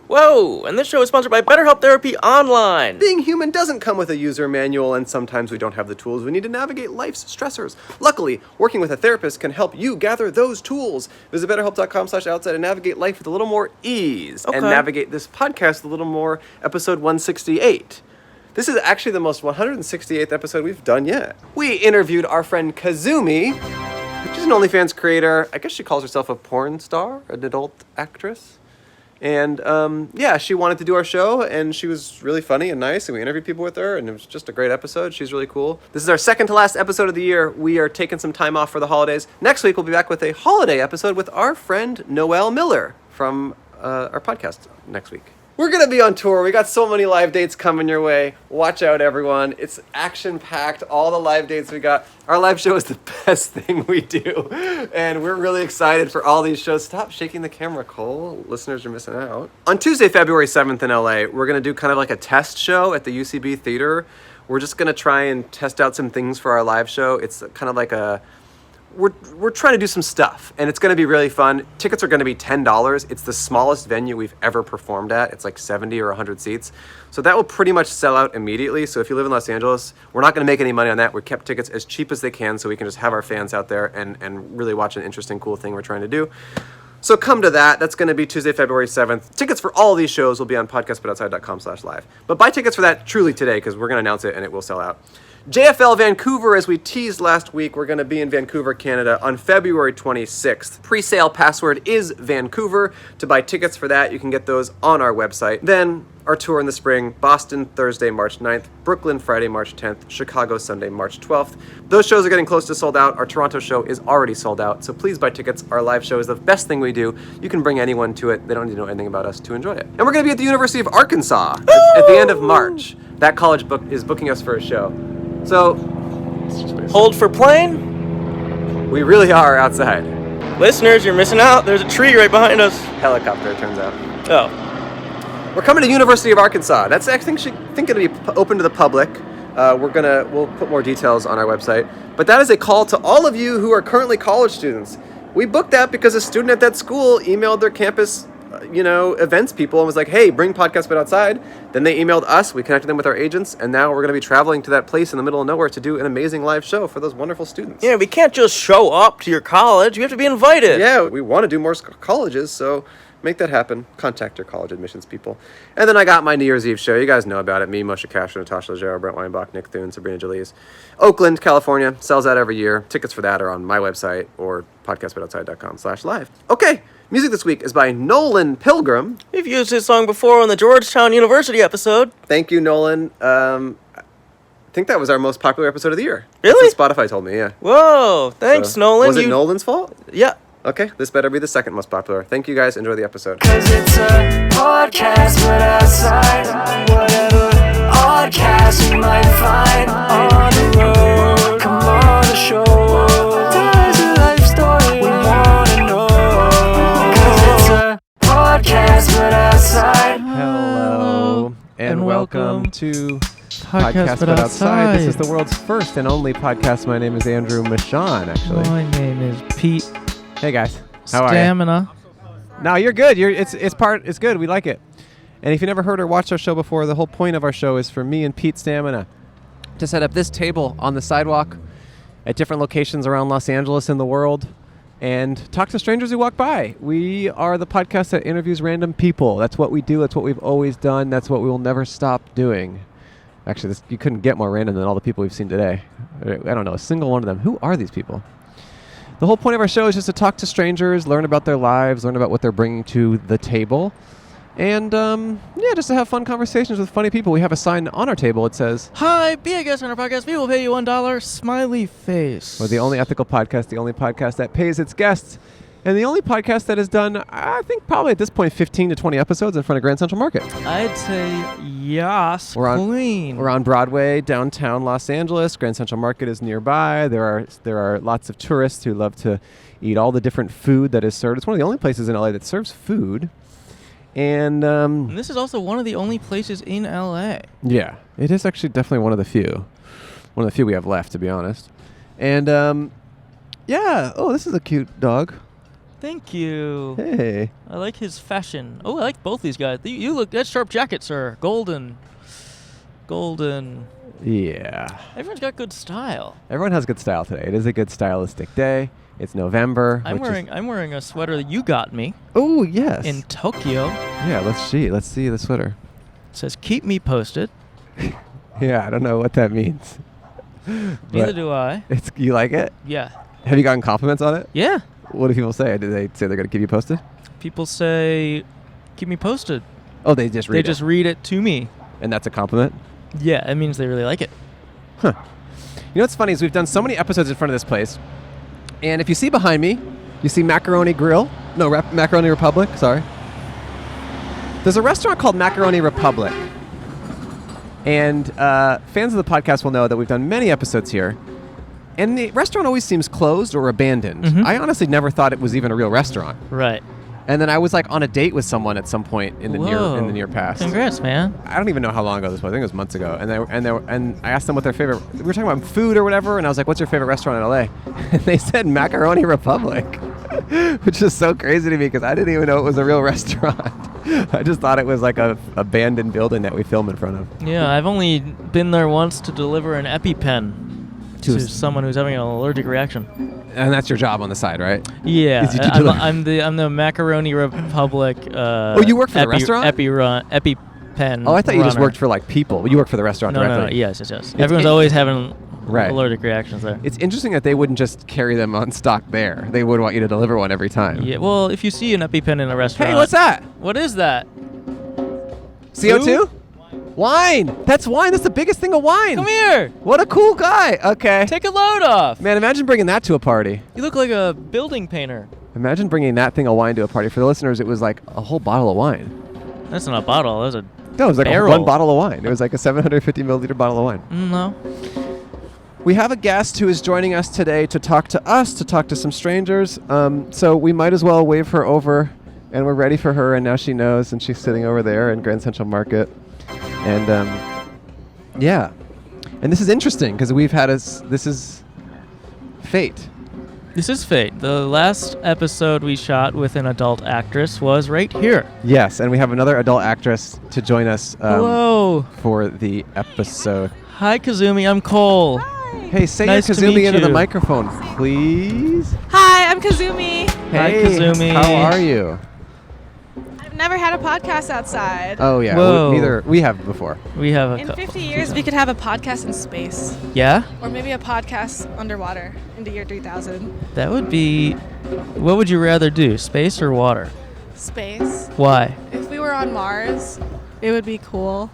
Whoa! And this show is sponsored by BetterHelp Therapy Online. Being human doesn't come with a user manual, and sometimes we don't have the tools we need to navigate life's stressors. Luckily, working with a therapist can help you gather those tools. Visit BetterHelp.com/outside and navigate life with a little more ease. Okay. And navigate this podcast a little more, episode 168. This is actually the most 168th episode we've done yet. We interviewed our friend Kazumi. She's an OnlyFans creator. I guess she calls herself a porn star, an adult actress. And, she wanted to do our show, and she was really funny and nice, and we interviewed people with her, and it was just a great episode. She's really cool. This is our second to last episode of the year. We are taking some time off for the holidays. Next week, we'll be back with a holiday episode with our friend Noel Miller from our podcast next week. We're going to be on tour. We got so many live dates coming your way. Watch out, everyone. It's action-packed, all the live dates we got. Our live show is the best thing we do, and we're really excited for all these shows. Stop shaking the camera, Cole. Listeners are missing out. On Tuesday, February 7th in LA, we're going to do kind of like a test show at the UCB Theater. We're just going to try and test out some things for our live show. It's kind of like a... We're trying to do some stuff, and it's going to be really fun. Tickets are going to be $10. It's the smallest venue we've ever performed at. It's like 70 or 100 seats. So that will pretty much sell out immediately. So if you live in Los Angeles, we're not going to make any money on that. We kept tickets as cheap as they can so we can just have our fans out there and really watch an interesting, cool thing we're trying to do. So come to that. That's going to be Tuesday, February 7th. Tickets for all these shows will be on podcastbutoutside.com/live. But buy tickets for that truly today because we're going to announce it and it will sell out. JFL Vancouver, as we teased last week, we're going to be in Vancouver, Canada on February 26th. Pre-sale password is Vancouver. To buy tickets for that, you can get those on our website. Then our tour in the spring, Boston, Thursday, March 9th, Brooklyn, Friday, March 10th, Chicago, Sunday, March 12th. Those shows are getting close to sold out. Our Toronto show is already sold out, so please buy tickets. Our live show is the best thing we do. You can bring anyone to it. They don't need to know anything about us to enjoy it. And we're going to be at the University of Arkansas at the end of March. That college is booking us for a show. So, Hold for plane. We really are outside. Listeners, you're missing out. There's a tree right behind us. Helicopter, it turns out. Oh. We're coming to University of Arkansas. That's I think going to be open to the public. We'll put more details on our website. But that is a call to all of you who are currently college students. We booked that because a student at that school emailed their campus events people and was like, hey, bring Podcast But Outside. Then they emailed us, we connected them with our agents, and now we're going to be traveling to that place in the middle of nowhere to do an amazing live show for those wonderful students. Yeah, we can't just show up to your college. You have to be invited. Yeah, we want to do more colleges, so make that happen. Contact your college admissions people. And then I got my New Year's Eve show. You guys know about it. Me, Moshe Kasher, Natasha Leggero, Brent Weinbach, Nick Thune, Sabrina Jalise. Oakland, California. Sells out every year. Tickets for that are on my website or podcastbutoutside.com/live. Okay. Music this week is by Nolan Pilgrim. We've used his song before on the Georgetown University episode. Thank you, Nolan. I think that was our most popular episode of the year. Really? That's what Spotify told me, yeah. Whoa, thanks, Nolan. Was it Nolan's fault? Yeah. Okay, this better be the second most popular. Thank you, guys. Enjoy the episode. 'Cause it's a podcast, but outside. Whatever podcast you might find on the road. Come on the show. There's a life story we wanna know. 'Cause it's a podcast, but outside. Hello, and welcome to Podcast But Outside. This is the world's first and only podcast. My name is Andrew Michon, actually. My name is Pete. Hey, guys. How are you? Stamina. No, you're good. It's good. We like it. And if you never heard or watched our show before, the whole point of our show is for me and Pete Stamina to set up this table on the sidewalk at different locations around Los Angeles and the world and talk to strangers who walk by. We are the podcast that interviews random people. That's what we do. That's what we've always done. That's what we will never stop doing. Actually, you couldn't get more random than all the people we've seen today. I don't know a single one of them. Who are these people? The whole point of our show is just to talk to strangers, learn about their lives, learn about what they're bringing to the table, and just to have fun conversations with funny people. We have a sign on our table. It says, Hi, be a guest on our podcast. We will pay you $1. Smiley face. we're the only ethical podcast, the only podcast that pays its guests, and the only podcast that has done, I think probably at this point, 15 to 20 episodes in front of Grand Central Market. I'd say yes, clean. We're on Broadway, downtown Los Angeles. Grand Central Market is nearby. There are lots of tourists who love to eat all the different food that is served. It's one of the only places in LA that serves food. And this is also one of the only places in LA. yeah, it is actually definitely one of the few we have left, to be honest. And oh, this is a cute dog. Thank you. Hey. I like his fashion. Oh, I like both these guys. You look that sharp jacket, sir. Golden. Yeah. Everyone's got good style. Everyone has good style today. It is a good stylistic day. It's November. I'm wearing a sweater that you got me. Oh, yes. In Tokyo. Yeah, let's see the sweater. It says keep me posted. Yeah, I don't know what that means. Neither do I. You like it? Yeah. Have you gotten compliments on it? Yeah. What do people say? Do they say they're going to keep you posted? People say keep me posted. Oh, they just read it. They just read it to me. And that's a compliment? Yeah, it means they really like it. Huh. You know what's funny is we've done so many episodes in front of this place. And if you see behind me, you see Macaroni Grill. No, Macaroni Republic. Sorry. There's a restaurant called Macaroni Republic. And fans of the podcast will know that we've done many episodes here. And the restaurant always seems closed or abandoned. Mhm. I honestly never thought it was even a real restaurant. Right. And then I was like on a date with someone at some point in the near past. Congrats, man. I don't even know how long ago this was. I think it was months ago. And I asked them what their favorite. We were talking about food or whatever, and I was like, "What's your favorite restaurant in LA?" And they said Macaroni Republic, which is so crazy to me because I didn't even know it was a real restaurant. I just thought it was like a abandoned building that we film in front of. Yeah, I've only been there once to deliver an EpiPen to someone who's having an allergic reaction. And that's your job on the side, right? Yeah, I'm the Macaroni Republic. Oh, you work for the restaurant? EpiPen. Oh, I thought you just runner. worked for like people. You work for the restaurant directly. No. Yes. Everyone's always having Right. allergic reactions there. It's interesting that they wouldn't just carry them on stock there. They would want you to deliver one every time. Yeah. Well, if you see an EpiPen in a restaurant. Hey, what's that? What is that? CO2? Wine. That's wine. That's the biggest thing of wine. Come here. What a cool guy. Okay. Take a load off. Man, imagine bringing that to a party. You look like a building painter. Imagine bringing that thing of wine to a party. For the listeners, it was like a whole bottle of wine. That's not a bottle. That's a No, it was like barrel. one bottle of wine. It was like a 750 milliliter bottle of wine. No. We have a guest who is joining us today to talk to us, to talk to some strangers. So we might as well wave her over, and we're ready for her, and now she knows, and she's sitting over there in Grand Central Market. And yeah. And this is interesting because we've had this is fate. This is fate. The last episode we shot with an adult actress was right here. Yes, and we have another adult actress to join us Hello. for the episode. Hi, Kazumi. I'm Cole. Hey, say Nice your to Kazumi meet into the you. microphone, please. Hi, I'm Kazumi. Hi, Hey, Kazumi. how are you? I've never had a podcast outside. Oh yeah, Whoa. we have before. We have a In couple. 50 years, we could have a podcast in space. Yeah? Or maybe a podcast underwater into year 3000. That would be... What would you rather do, space or water? Space. Why? If we were on Mars, it would be cool.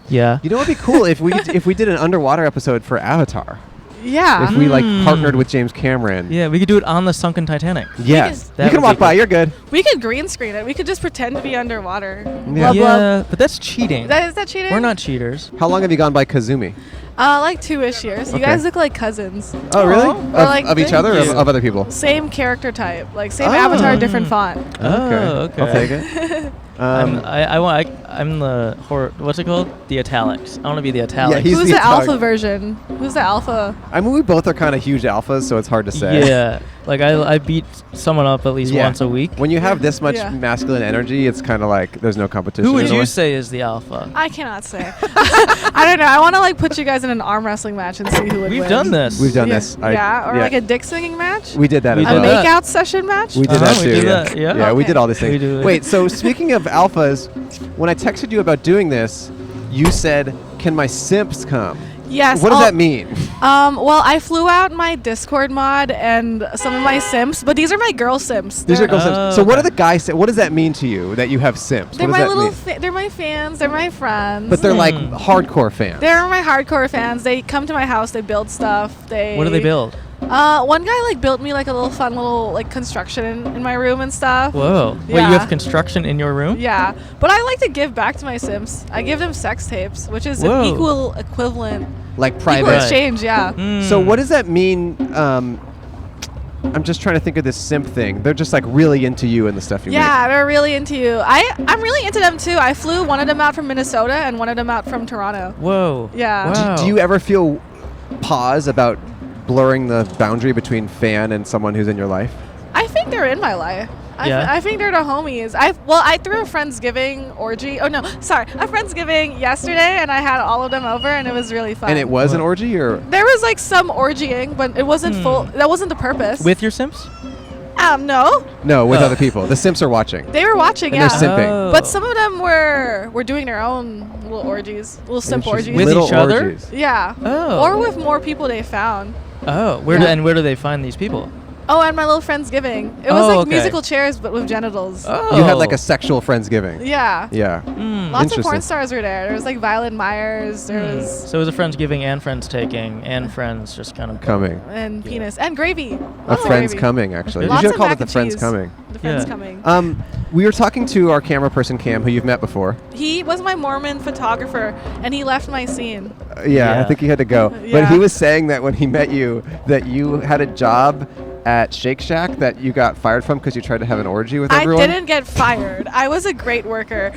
Yeah. You know what would be cool if we did an underwater episode for Avatar. Yeah. If we like partnered with James Cameron. Yeah, we could do it on the sunken Titanic. Yes. That You can would walk be by. cool. You're good. We could green screen it. We could just pretend to be underwater. Yeah. Yeah, but that's cheating. Is that cheating? We're not cheaters. How long have you gone by Kazumi? Like 2-ish years. You Okay. guys look like cousins. Oh really? Or like Of each other or you. of other people? Same character type. Like same Oh. avatar, different font. Okay. I'll take it. I'm the what's it called? The italics. I want to be the italics. He's Who's the the alpha italic. version? Who's the alpha? I mean, we both are kind of huge alphas, so it's hard to say. Yeah, like I beat someone up at least Yeah. once a week. When you have this much Yeah. masculine energy, it's kind of like there's no competition. Who would in a you way. say is the alpha? I cannot say. I don't know. I want to like put you guys in an arm wrestling match and see who would We've win. done this. We've done Yeah. this. Yeah, or like a dick swinging match. We did that We as A did well. that. makeout session match. We did that we too. did yeah. that, yeah. Yeah, we Okay. did all these things. We do it. Wait, so speaking of alphas, when I texted you about doing this, you said, "Can my simps come?" Yes. What does that mean? Well, I flew out my Discord mod and some of my simps, but these are my girl simps. These are girl simps. Oh, So what okay. are the guys say? What does that mean to you that you have simps? They're what does my that little. mean? They're my fans. They're my friends. But they're like Hmm. hardcore fans. They're my hardcore fans. They come to my house. They build stuff. What do they build? One guy like built me like a little fun little like construction in my room and stuff. Whoa. Wait, you Yeah. have construction in your room? Yeah, but I like to give back to my Sims. I give them sex tapes, which is Whoa. an equal equivalent. Like Equal private. exchange, yeah. Mm. So what does that mean? I'm just trying to think of this simp thing. They're just like really into you and the stuff you Yeah, they're really into you. I'm really into them too. I flew one of them out from Minnesota and one of them out from Toronto. Whoa. Yeah. make. Wow. Do you ever feel pause about blurring the boundary between fan and someone who's in your life? I I think they're in my life. I think they're the homies. I threw a Friendsgiving orgy. Oh no, sorry, a Friendsgiving yesterday, and I had all of them over, and it was really fun. And it was an orgy, or there was like some orgying, but it wasn't full. That wasn't the purpose. With your simps? No. No, with other people. The simps are watching. They were watching, And yeah. they're simping. Oh. But some of them were doing their own little orgies, little simp orgies. With Little each other? orgies. Yeah. Oh. Or with more people they found. Oh, where do they find these people? Oh, and my little Friendsgiving. It was Oh, like okay. musical chairs, but with genitals. Oh. You had like a sexual Friendsgiving. Yeah. Yeah. Lots of Interesting. porn stars were there. There was like Violet Myers. There was So it was a Friendsgiving and friends taking and friends just kind of Coming. and penis and gravy. A Lots of friends gravy. coming, actually. Lots You should of have called mac it the and friends cheese. coming. The friends Yeah. coming. We were talking to our camera person, Cam, who you've met before. He was my Mormon photographer, and he left my scene. Yeah, I Yeah. think he had to go. But Yeah. he was saying that when he met you, that you had a job at Shake Shack that you got fired from because you tried to have an orgy with everyone. I didn't get fired. I was a great worker.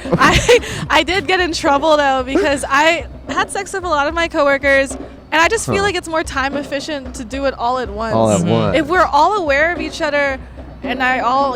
I did get in trouble though because I had sex with a lot of my coworkers, and I just feel like it's more time efficient to do it all at once. All at once. If we're all aware of each other and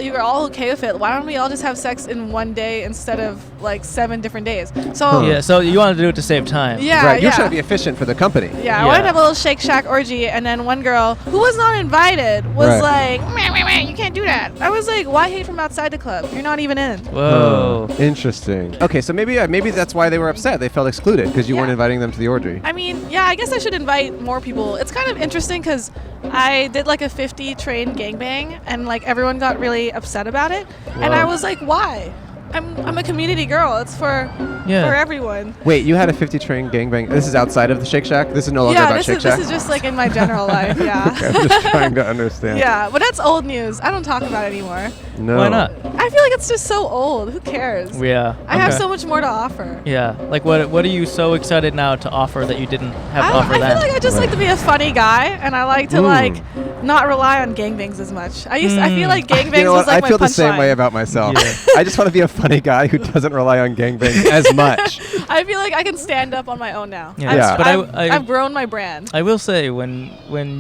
you are all okay with it, why don't we all just have sex in one day instead of like 7 different days? So Yeah, so you wanted to do it to save time. yeah, Right, you're yeah. trying to be efficient for the company. Yeah, I Yeah. wanted to have a little Shake Shack orgy, and then one girl who was not invited was Right. like, meh, you can't do that. I was like, why hate from outside the club? You're not even in. Whoa. Interesting. Okay, so maybe that's why they were upset. They felt excluded because you Yeah. weren't inviting them to the orgy. I mean, yeah, I guess I should invite more people. It's kind of interesting because I did like a 50 train gangbang, and like everyone got really upset about it, and I was like, why? I'm a community girl. It's for everyone. Wait, you had a 50 train gangbang. This is outside of the Shake Shack? This is no longer Yeah, about this Shake is Shack? this is just like in my general life. Yeah. Okay, I'm just trying to understand. Yeah, but that's old news. I don't talk about it anymore. No. Why not? I feel like it's just so old. Who cares? Yeah. I have okay. so much more to offer. Yeah. Like what are you so excited now to offer that you didn't have to offer I then? feel like I just like to be a funny guy, and I like to like not rely on gangbangs as much. I feel like gangbangs You know was what? like I feel my the same punchline. way about myself. Yeah. I just want to be a funny guy who doesn't rely on gangbangs as much. I feel like I can stand up on my own now. Yeah. Yeah. But I've grown my brand. I will say when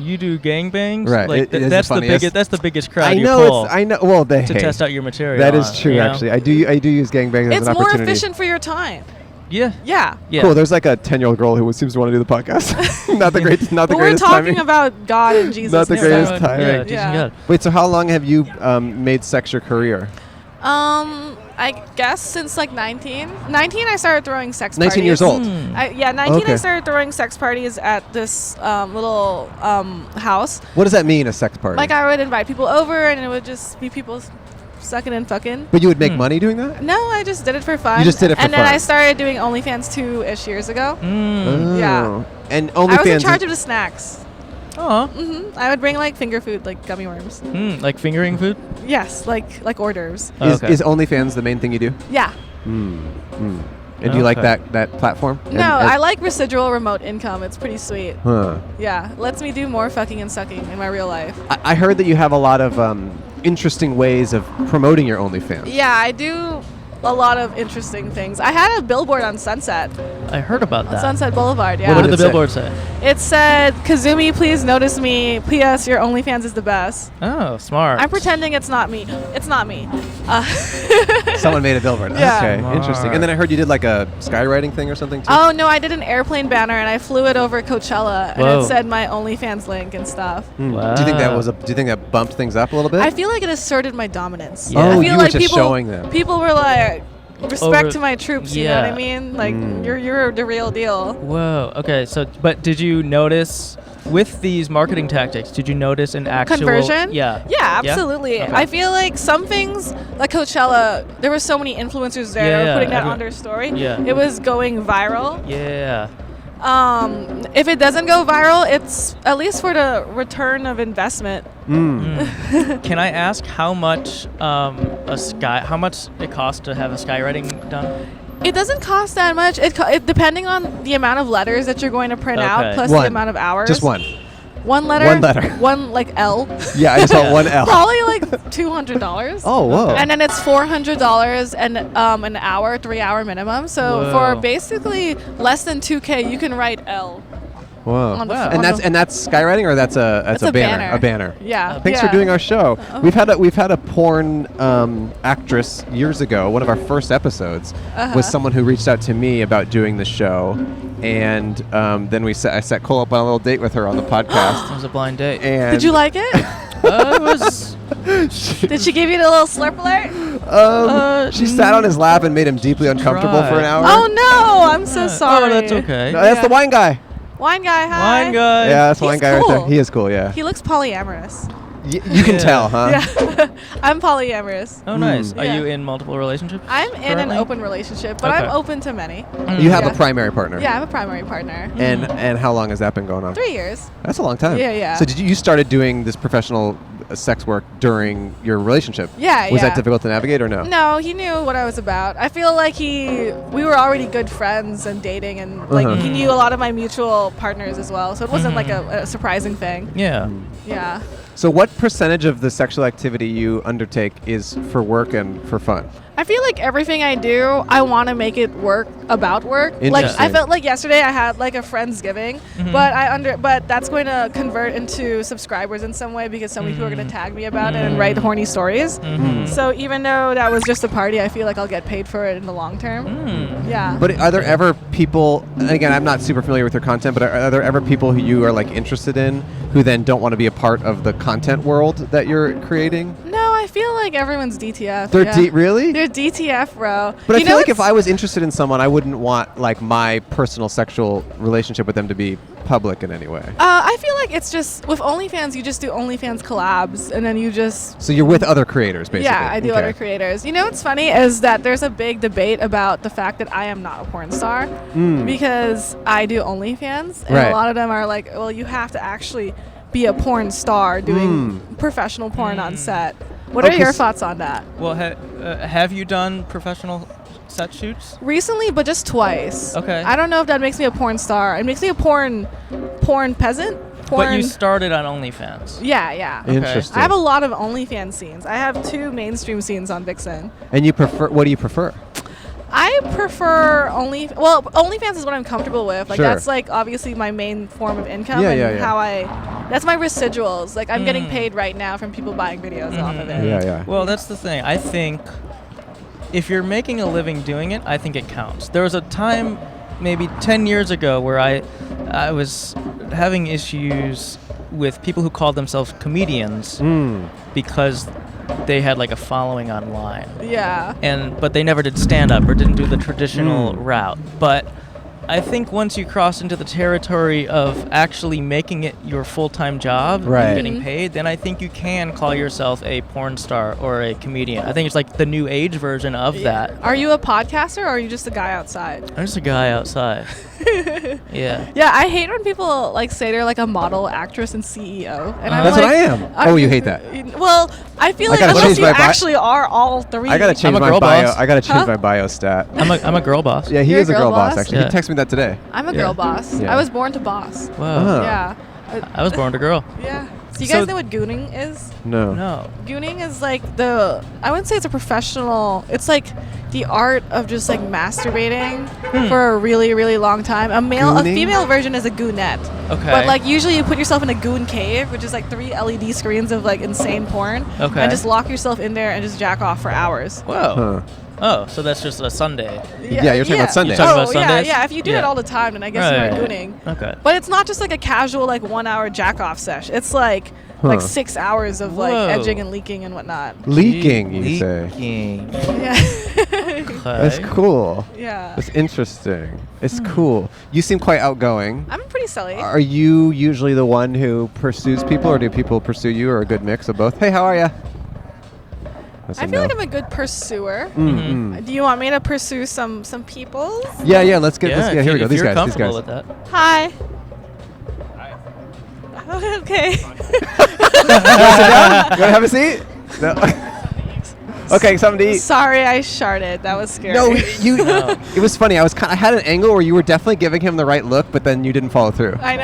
you do gangbangs, Right, like it is that's the the funniest. biggest crowd I you know pull it's. I know. Well, they to test out your material. That is on, true. you know? Actually, I do use gangbangs as It's an more opportunity. efficient for your time. Yeah. Yeah. Yeah. Cool. There's like a 10-year-old girl who seems to want to do the podcast. not the But we're greatest talking timing. about God and Jesus. Not the now. greatest timing. Yeah. Jesus Yeah. God. Wait. So how long have you made sex your career? I guess since like 19. 19, I started throwing sex 19 parties. years old. 19, I Okay. started throwing sex parties at this little house. What does that mean, a sex party? Like I would invite people over, and it would just be people sucking and fucking. But you would make money doing that? No, I just did it for fun. You just did it for and fun. then I started doing OnlyFans 2-ish years ago. Oh. Yeah. And I was in OnlyFans. charge of the snacks. Oh. I would bring like finger food, like gummy worms. Like fingering food? Yes, like hors d'oeuvres. Okay. Is OnlyFans the main thing you do? Yeah. And do you like Okay. that platform? No, I like residual remote income. It's pretty sweet. Huh. Yeah, lets me do more fucking and sucking in my real life. I heard that you have a lot of interesting ways of promoting your OnlyFans. Yeah, I do a lot of interesting things. I had a billboard on Sunset, I heard about on that. Sunset Boulevard. Yeah. What did did it the say? billboard say? It said, "Kazumi, please notice me. P.S. Your OnlyFans is the best." Oh, smart. I'm pretending it's not me. It's not me. Someone made a billboard. Yeah. Okay, Smart. interesting. And then I heard you did like a skywriting thing or something too. Oh no, I did an airplane banner and I flew it over Coachella, and Whoa. it said my OnlyFans link and stuff. Wow. Do you think that was do you think that bumped things up a little bit? I feel like it asserted my dominance. Yeah. I Oh, feel you were like just people, showing them. People were like, respect Over- to my troops. You know what I yeah. mean? Like you're the real deal. Whoa. Okay. So, but did you notice with these marketing tactics? Did you notice an actual Conversion? Yeah. Yeah, absolutely. Okay. I feel like some things, like Coachella, there were so many influencers there Yeah, putting that everyone- on their story. Yeah. It was going viral. Yeah. If it doesn't go viral, it's at least for the return of investment. Can I ask how much how much it costs to have a skywriting done? It doesn't cost that much. It depending on the amount of letters that you're going to print out, Okay. plus One. the amount of hours. Just one. One letter. One letter. One like L. Yeah, I just want one L. Probably like $200. Oh, whoa. And then it's $400 and an hour, 3-hour minimum. So Whoa. for basically less than $2K, you can write L. Whoa. On the Wow. on And that's skywriting, or that's a banner. A banner. Yeah. Thanks yeah. for doing our show. We've had a porn actress years ago. One of our first episodes was someone who reached out to me about doing the show, and then I set Cole up on a little date with her on the podcast. It was a blind date. And Did you like it? It was. Did she give you the little slurp alert? she sat on his lap and made him deeply uncomfortable for an hour. Oh no! I'm so sorry. Oh, that's okay. No, that's the wine guy. Wine guy, hi. Wine guy. Yeah, that's the He's wine guy right cool. there. He is cool. Yeah. He looks polyamorous. You can tell, huh? Yeah, I'm polyamorous. Oh, nice. Are Yeah. you in multiple relationships? I'm in an currently? open relationship, but Okay. I'm open to many. You have Yeah. a primary partner. Yeah, I'm a primary partner. And how long has that been going on? 3 years. That's a long time. Yeah, yeah. So you started doing this professional sex work during your relationship? Yeah, Was yeah. that difficult to navigate or no? No, he knew what I was about. I feel like we were already good friends and dating, and like he knew a lot of my mutual partners as well. So it wasn't like a surprising thing. Yeah. Yeah. So what percentage of the sexual activity you undertake is for work and for fun? I feel like everything I do, I want to make it work about work. Like Interesting. I felt like yesterday I had like a Friendsgiving, but that's going to convert into subscribers in some way because so many people are going to tag me about it and write horny stories. So even though that was just a party, I feel like I'll get paid for it in the long term. Yeah. But are there ever people, and again, I'm not super familiar with your content, but are there ever people who you are like interested in who then don't want to be a part of the content world that you're creating? No, I feel like everyone's DTF. They're yeah. really? They're DTF, bro. But You I know feel like if what's- I was interested in someone, I wouldn't want like my personal sexual relationship with them to be public in any way. I feel like it's just with OnlyFans, you just do OnlyFans collabs, and then you just So you're with other creators, basically. yeah, I do Okay. other creators. You know what's funny is that there's a big debate about the fact that I am not a porn star because I do OnlyFans, and Right. a lot of them are like, well, you have to actually be a porn star doing professional porn on set. What Okay, are your s- thoughts on that? Well, have you done professional set shoots? Recently, but just twice. Okay. I don't know if that makes me a porn star. It makes me a porn peasant. Porn. But you started on OnlyFans. Yeah, yeah. Interesting. I have a lot of OnlyFans scenes. I have 2 mainstream scenes on Vixen. And you prefer? What do you prefer? I prefer OnlyFans is what I'm comfortable with. Like Sure. that's like obviously my main form of income Yeah, and yeah, yeah. how that's my residuals. Like I'm getting paid right now from people buying videos off of it. Yeah, yeah. Well, that's the thing. I think if you're making a living doing it, I think it counts. There was a time maybe 10 years ago where I was having issues with people who called themselves comedians because they had like a following online. Yeah. But they never did stand up or didn't do the traditional route. But I think once you cross into the territory of actually making it your full-time job Right. and getting paid, then I think you can call yourself a porn star or a comedian. I think it's like the new age version of that. Are you a podcaster or are you just a guy outside? I'm just a guy outside. Yeah. Yeah, I hate when people like say they're like a model, actress, and CEO. And I'm That's like, what I am. Oh, you hate that. Well, I feel I like gotta unless change you my bio- actually are all 3. I gotta change a my girl bio. boss. I gotta change Huh? my bio stat. I'm a girl boss. Yeah, he You're is a a girl girl boss. boss? Actually, Yeah. he texted me that today. I'm a Yeah. girl boss. Yeah. I was born to boss. Wow. Yeah. I was born a girl. Yeah. So you So- guys know what gooning is? No. No. Gooning is like I wouldn't say it's a professional, it's like the art of just like masturbating for a really, really long time. A Gooning? female version is a goonette. Okay. But like usually you put yourself in a goon cave, which is like 3 LED screens of like insane porn. Okay. And just lock yourself in there and just jack off for hours. Whoa. Huh. Oh, so that's just a Sunday. Yeah, you're talking about Sundays. You're talking Oh, about yeah, Sundays? yeah. If you did it Yeah. all the time, then I guess Right. you were gooning. Okay. But it's not just like a casual like 1 hour jack off sesh. It's like 6 hours of like Whoa. edging and leaking and whatnot. Leaking, you say? Leaking. Yeah. That's Okay. cool. Yeah. That's interesting. It's cool. You seem quite outgoing. I'm pretty silly. Are you usually the one who pursues people, or do people pursue you, or a good mix of both? Hey, how are you? I feel like I'm a good pursuer. Do you want me to pursue some peoples? Yeah, let's get this. Yeah, if here we you- go. if These you're guys. These comfortable guys. with that. Hi. Okay. You want to have a seat? No. Okay, something to eat. Sorry, I sharted. That was scary. No, you. It was funny. I had an angle where you were definitely giving him the right look, but then you didn't follow through. I know.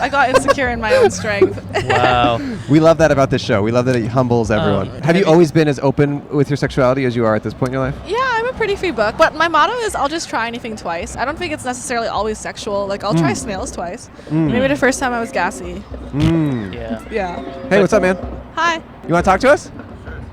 I got insecure in my own strength. Wow. We love that about this show. We love that it humbles everyone. Have you have you- always been as open with your sexuality as you are at this point in your life? Yeah, I'm a a pretty free book, but my motto is I'll just try anything twice. I don't think it's necessarily always sexual. Like, I'll try snails twice. Maybe the first time I was gassy. Yeah. Yeah. Hey, what's up, man? Hi. You want to talk to us?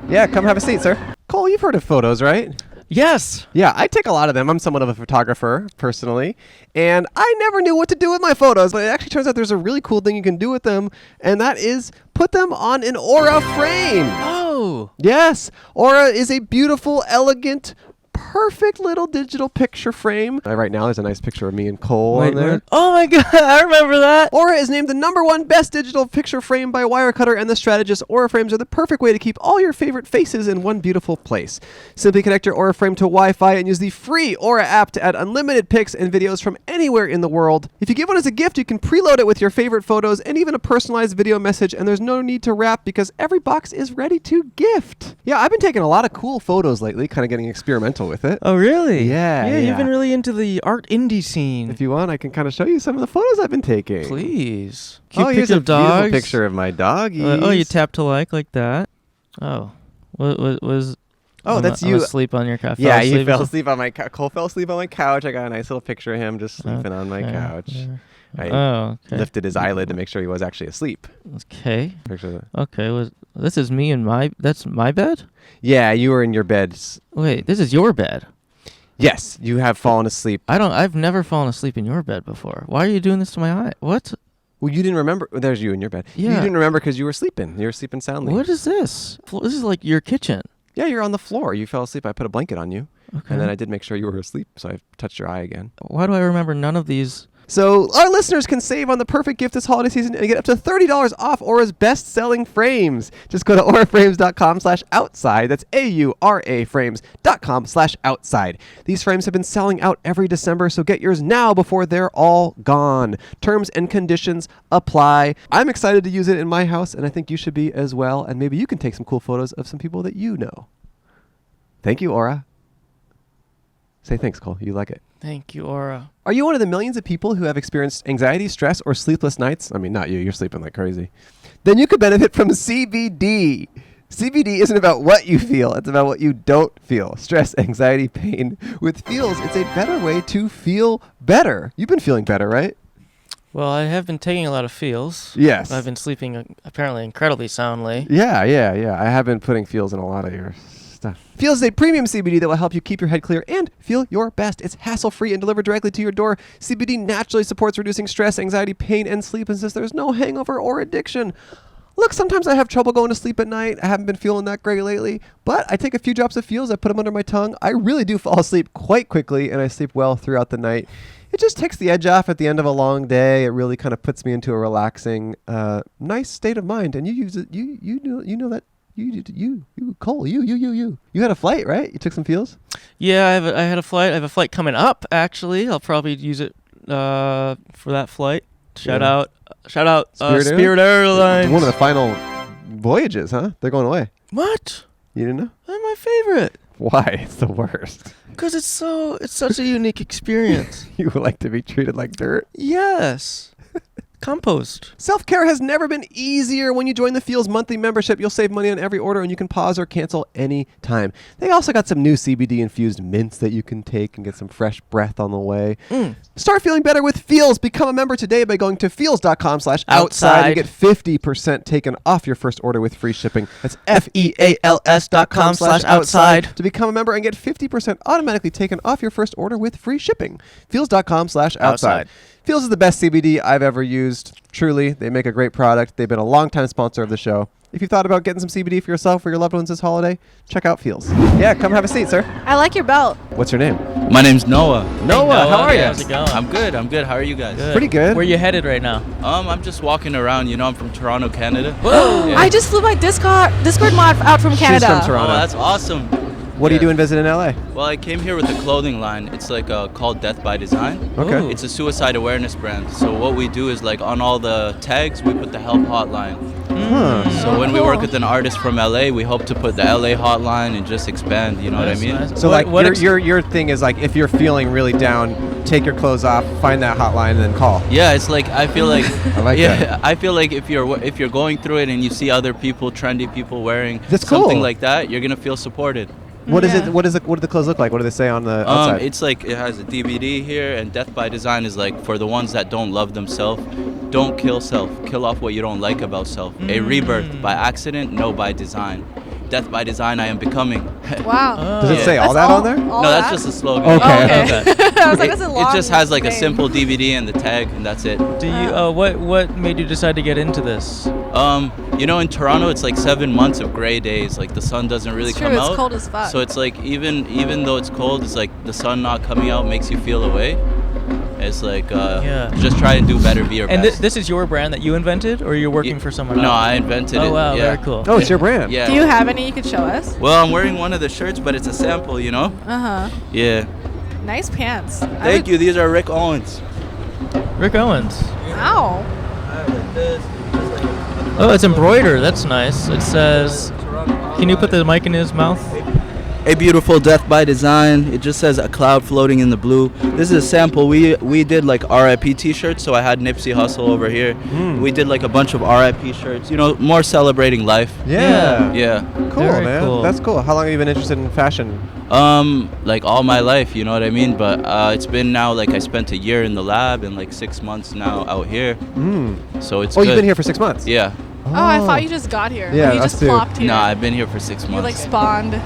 Yeah, come have a seat, sir. Cole, you've heard of photos, right? Yes. Yeah, I take a lot of them. I'm somewhat of a photographer, personally, and I never knew what to do with my photos, but it actually turns out there's a really cool thing you can do with them, and that is put them on an Aura frame. Oh. Yes, Aura is a beautiful, elegant, perfect little digital picture frame. Right now, there's a nice picture of me and Cole on there. Wait. Oh my God, I remember that. Aura is named the #1 best digital picture frame by Wirecutter and The Strategist. Aura frames are the perfect way to keep all your favorite faces in one beautiful place. Simply connect your Aura frame to Wi-Fi and use the free Aura app to add unlimited pics and videos from anywhere in the world. If you give one as a gift, you can preload it with your favorite photos and even a personalized video message, and there's no need to wrap because every box is ready to gift. Yeah, I've been taking a lot of cool photos lately, kind of getting experimental with it. Oh, really? Yeah, Yeah, yeah. you've been really into the art indie scene. If you want, I can kind of show you some of the photos I've been taking. Please. Cute Here's picture a of dogs. beautiful picture of my doggies. Oh, you tap to like that. Oh. What was... Oh, that's I'm you. asleep on your couch. Yeah, you fell asleep on my couch. Cole fell asleep on my couch. I got a nice little picture of him just sleeping on my couch. I okay. lifted his eyelid to make sure he was actually asleep. Okay. Picture of Okay. This is me and that's my bed? Yeah, you were in your bed. Wait, this is your bed. Yes, you have fallen asleep. I've never fallen asleep in your bed before. Why are you doing this to my eye? What? Well, you didn't remember. There's you in your bed. Yeah. You didn't remember because you were sleeping. You were sleeping soundly. What is this? This is like your kitchen. Yeah, you're on the floor. You fell asleep. I put a blanket on you. Okay. And then I did make sure you were asleep, so I touched your eye again. Why do I remember none of these? So our listeners can save on the perfect gift this holiday season and get up to $30 off Aura's best-selling frames. Just go to auraframes.com/outside. That's AURA frames.com/outside. These frames have been selling out every December, so get yours now before they're all gone. Terms and conditions apply. I'm excited to use it in my house, and I think you should be as well. And maybe you can take some cool photos of some people that you know. Thank you, Aura. Say thanks, Cole. You like it. Thank you, Aura. Are you one of the millions of people who have experienced anxiety, stress, or sleepless nights? I mean, not you. You're sleeping like crazy. Then you could benefit from CBD. CBD isn't about what you feel. It's about what you don't feel. Stress, anxiety, pain. With Feels, it's a better way to feel better. You've been feeling better, right? Well, I have been taking a lot of Feels. Yes. I've been sleeping apparently incredibly soundly. Yeah. I have been putting Feels in a lot of your stuff. Feels is a premium CBD that will help you keep your head clear and feel your best. It's hassle-free and delivered directly to your door. CBD naturally supports reducing stress, anxiety, pain, and sleep, and says there's no hangover or addiction. Look, sometimes I have trouble going to sleep at night. I haven't been feeling that great lately, but I take a few drops of Feels, I put them under my tongue. I really do fall asleep quite quickly, and I sleep well throughout the night. It just takes the edge off at the end of a long day. It really kind of puts me into a relaxing, nice state of mind. And you use it. You know that. You, Cole, you had a flight, right? You took some Feels? Yeah, I had a flight. I have a flight coming up, actually. I'll probably use it for that flight. Shout out Spirit Airlines. One of the final voyages, huh? They're going away. What? You didn't know? They're my favorite. Why? It's the worst. Because it's such a unique experience. You would like to be treated like dirt? Yes. Compost. Self-care has never been easier. When you join the Feels monthly membership, you'll save money on every order, and you can pause or cancel any time. They also got some new CBD-infused mints that you can take and get some fresh breath on the way. Start feeling better with Feels. Become a member today by going to feels.com/outside and get 50% taken off your first order with free shipping. That's FEALS.com/outside to become a member and get 50% automatically taken off your first order with free shipping. Feels.com/outside. Feels is the best CBD I've ever used. Truly, they make a great product. They've been a longtime sponsor of the show. If you thought about getting some CBD for yourself or your loved ones this holiday, check out Feels. Yeah, come have a seat, sir. I like your belt. What's your name? My name's Noah. Noah, how are you? How's it going? I'm good. How are you guys? Good. Pretty good. Where you headed right now? I'm just walking around. You know, I'm from Toronto, Canada. Whoa! Yeah. I just flew my Discord mod out from Canada. She's from Toronto. Oh, that's awesome. What are you doing visiting LA? Well, I came here with a clothing line. It's like called Death by Design. Okay. Ooh. It's a suicide awareness brand. So what we do is like on all the tags, we put the help hotline. So when we work with an artist from LA, we hope to put the LA hotline and just expand. You know what I mean? Nice. So What your thing is like if you're feeling really down, take your clothes off, find that hotline, and then call. Yeah, it's like I feel like I like that. I feel like if you're going through it and you see other people, trendy people wearing That's something cool. like that, you're gonna feel supported. What is Yeah. it? What do the clothes look like? What do they say on the outside? It's like it has a DVD here, and Death by Design is like for the ones that don't love themselves. Don't kill self. Kill off what you don't like about self. A rebirth by accident, no by design. Death by design, I am becoming. Wow. Does it Yeah. say all That's that on there? all No, that's that? just a slogan. Okay. Oh, okay. I was like, It, that's a long it just has like a name. simple DVD and the tag, and that's it. Do you? What made you decide to get into this? In Toronto, it's like 7 months of gray days. Like the sun doesn't really It's true, come it's out. cold as fuck. So it's like even though it's cold, it's like the sun not coming out makes you feel away. It's like just try and do better, be your And best. this is your brand that you invented, or you're working for someone else? No, I invented it. Oh wow, yeah. very cool. Oh, it's your brand. Yeah. Do you have any you could show us? Well, I'm wearing one of the shirts, but it's a sample, you know? Uh-huh. Yeah. Nice pants. Thank you. These are Rick Owens. Rick Owens. Ow. Oh, it's embroidered. That's nice. It says. Can you put the mic in his mouth? A beautiful death by design. It just says a cloud floating in the blue. This is a sample. We did like RIP t-shirts, so I had Nipsey Hussle over here. We did like a bunch of RIP shirts, more celebrating life. Yeah. Yeah. Cool, Very man. cool. That's cool. How long have you been interested in fashion? Like all my life, you know what I mean? But it's been now like I spent a year in the lab and like 6 months now out here. So it's Oh, good. you've been here for 6 months? Yeah. Oh, I thought you just got here. Yeah, Like, you us just too. plopped here. Nah, I've been here for 6 You like months. spawned.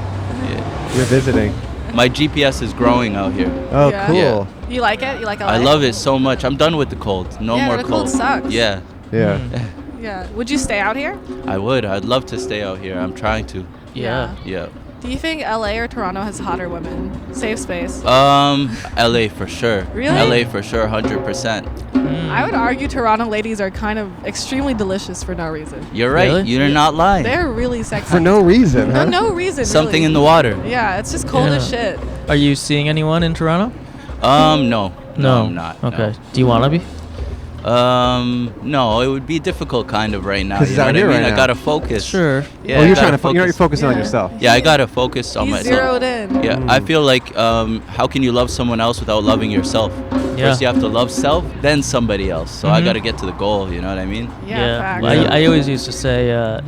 You're visiting. My GPS is growing out here. Oh, Yeah. cool. Yeah. You like it? You like LA? I love it so much. I'm done with the cold. No Yeah, more the cold sucks. Yeah. Yeah. Yeah. Would you stay out here? I would. I'd love to stay out here. I'm trying to. Yeah. Yeah. Do you think LA or Toronto has hotter women? Safe space. LA for sure. Really? LA for sure, 100%. I would argue Toronto ladies are kind of extremely delicious for no reason. You're right. Really? You're not lying. They're really sexy. For no reason, huh? No reason. Something really. in the water. Yeah, it's just cold as shit. Are you seeing anyone in Toronto? No. No, I'm not. Okay. Do you want to be? No, it would be difficult kind of right now. 'Cause You he's know out what I here mean? right I now. gotta focus. Sure. Yeah, Oh, I you're gotta trying to you're focusing on Yeah. yourself. Yeah, I gotta focus on He's myself. zeroed in. Yeah, I feel like how can you love someone else without loving yourself? Yeah. First you have to love self, then somebody else. So I gotta get to the goal. You know what I mean? Yeah, facts. Well, I always used to say,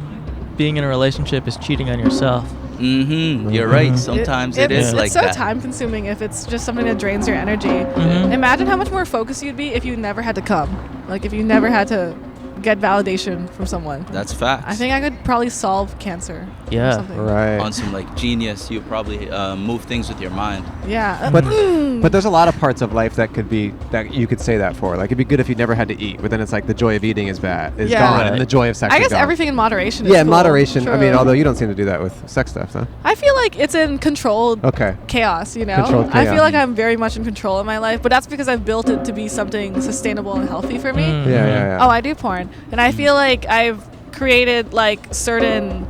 being in a relationship is cheating on yourself. Mm-hmm. You're right. Sometimes it is it's like so that. time consuming if it's just something that drains your energy. Mhm. Imagine how much more focused you'd be if you never had to come. Like if you never had to get validation from someone. That's facts. I think I could probably solve cancer. or Yeah. something. Right. On some like genius, you probably move things with your mind. Yeah. But there's a lot of parts of life that you could say that for. Like it'd be good if you never had to eat, but then it's like the joy of eating is Yeah. gone, Right. and the joy of sex I is guess gone. everything in moderation is Yeah, cool. moderation. I mean, True. although you don't seem to do that with sex stuff, huh? I feel like it's in controlled Okay. chaos, you know? Controlled I chaos. feel like I'm very much in control of my life, but that's because I've built it to be something sustainable and healthy for me. Mm. Yeah. Oh, I do porn. And I feel like I've created like certain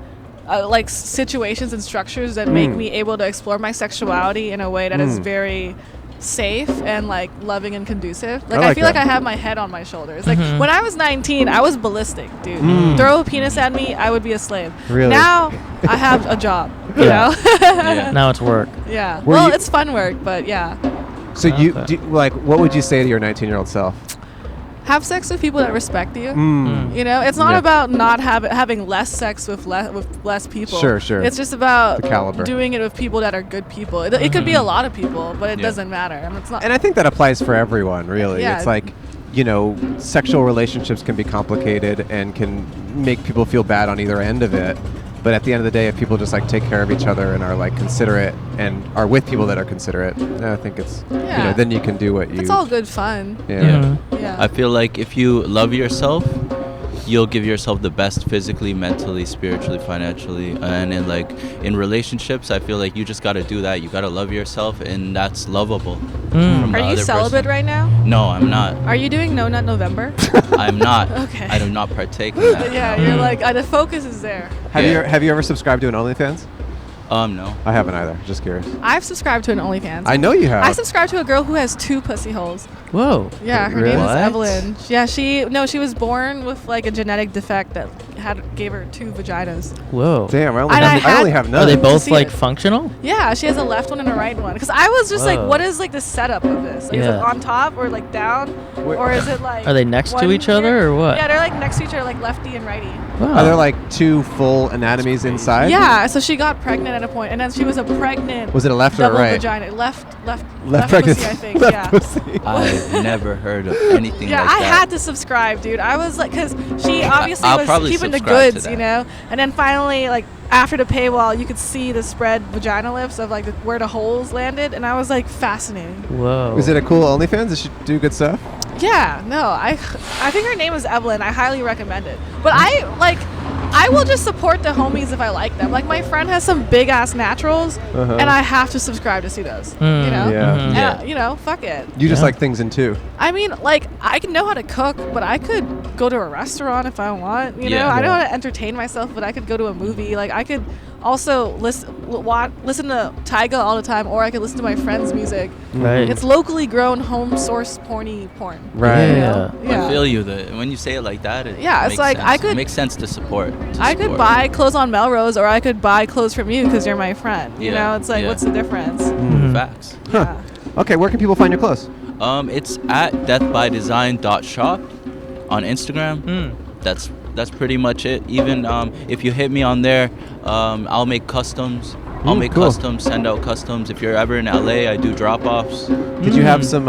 like situations and structures that make me able to explore my sexuality in a way that is very safe and like loving and conducive. Like I like feel like that. I have my head on my shoulders. Like when I was 19, I was ballistic, dude. Throw a penis at me, I would be a slave. Really? Now I have a job, you Yeah. know? Yeah. Now it's work. Yeah. Were Well, you- it's fun work, but yeah. So Okay. what would you say to your 19-year-old self? Have sex with people that respect you. Mm. You know, it's not Yeah. about not having less sex with less people. Sure. It's just about The caliber. doing it with people that are good people. It could be a lot of people, but it Yeah. doesn't matter. I mean, it's not. And I think that applies for everyone, really. Yeah. It's like, sexual relationships can be complicated and can make people feel bad on either end of it. But at the end of the day, if people just like take care of each other and are like considerate and are with people that are considerate, I think it's, Yeah. then you can do what you. it's all good fun. Yeah. Yeah. I feel like if you love yourself, you'll give yourself the best physically, mentally, spiritually, financially, and in relationships, I feel like you just gotta do that. You gotta love yourself, and that's lovable. from the Are you other celibate person. right now? No, I'm not. Are you doing No Nut November? I'm not. Okay. I do not partake in that. Yeah, you're like the focus is there. Have you ever subscribed to an OnlyFans? No. I haven't either. Just curious. I've subscribed to an OnlyFans. I know you have. I subscribed to a girl who has 2 pussy holes. Whoa. Yeah, her Really? name is What? Evelyn. Yeah, she was born with like a genetic defect that gave her 2 vaginas. Whoa. Damn, I And I only have none. Are they to both see like it. functional? Yeah, she has a left one and a right one. Because I was just like, Whoa. what is like the setup of this? Like, is it Yeah. on top or like down, or is it like? Are they next to one each other here? or what? Yeah, they're like next to each other, like lefty and righty. Wow. Are there like 2 full anatomies inside? Yeah, so she got pregnant at a point, and then she was a pregnant. Was it a left or a double right? vagina? Left pregnancy. pussy, I think. Left Yeah. pussy. I've never heard of anything Yeah, like I that. had to subscribe, dude. I was like, because she obviously I'll was probably keeping the subscribe to goods, that. you know. And then finally, like after the paywall, you could see the spread vagina lips of like where the holes landed, and I was like, fascinating. Whoa. Is it a cool OnlyFans? Does she do good stuff? Yeah, no, I think her name is Evelyn. I highly recommend it. But I will just support the homies if I like them. Like my friend has some big ass naturals, Uh-huh. and I have to subscribe to see those. You Mm, know, Yeah. mhm. Yeah. You know, fuck it. You just Yeah. like things in 2. I mean, like I can know how to cook, but I could go to a restaurant if I want. You know, Yeah. I know how to entertain myself, but I could go to a movie. Like I could also listen to Tyga all the time, or I could listen to my friend's music. Right. It's locally grown, home sourced porn. Right. You Yeah. know? I feel you. When you say it like that, it Yeah, it's makes like sense. I could- It makes sense to support. I could buy clothes on Melrose, or I could buy clothes from you because you're my friend. You Yeah, know, it's like, yeah. what's the difference? Mhm. Facts. Yeah. Okay, where can people find your clothes? It's at deathbydesign.shop on Instagram. Mm. That's pretty much it. Even if you hit me on there, I'll make customs. I'll make cool. customs, send out customs. If you're ever in LA, I do drop-offs. Did you have some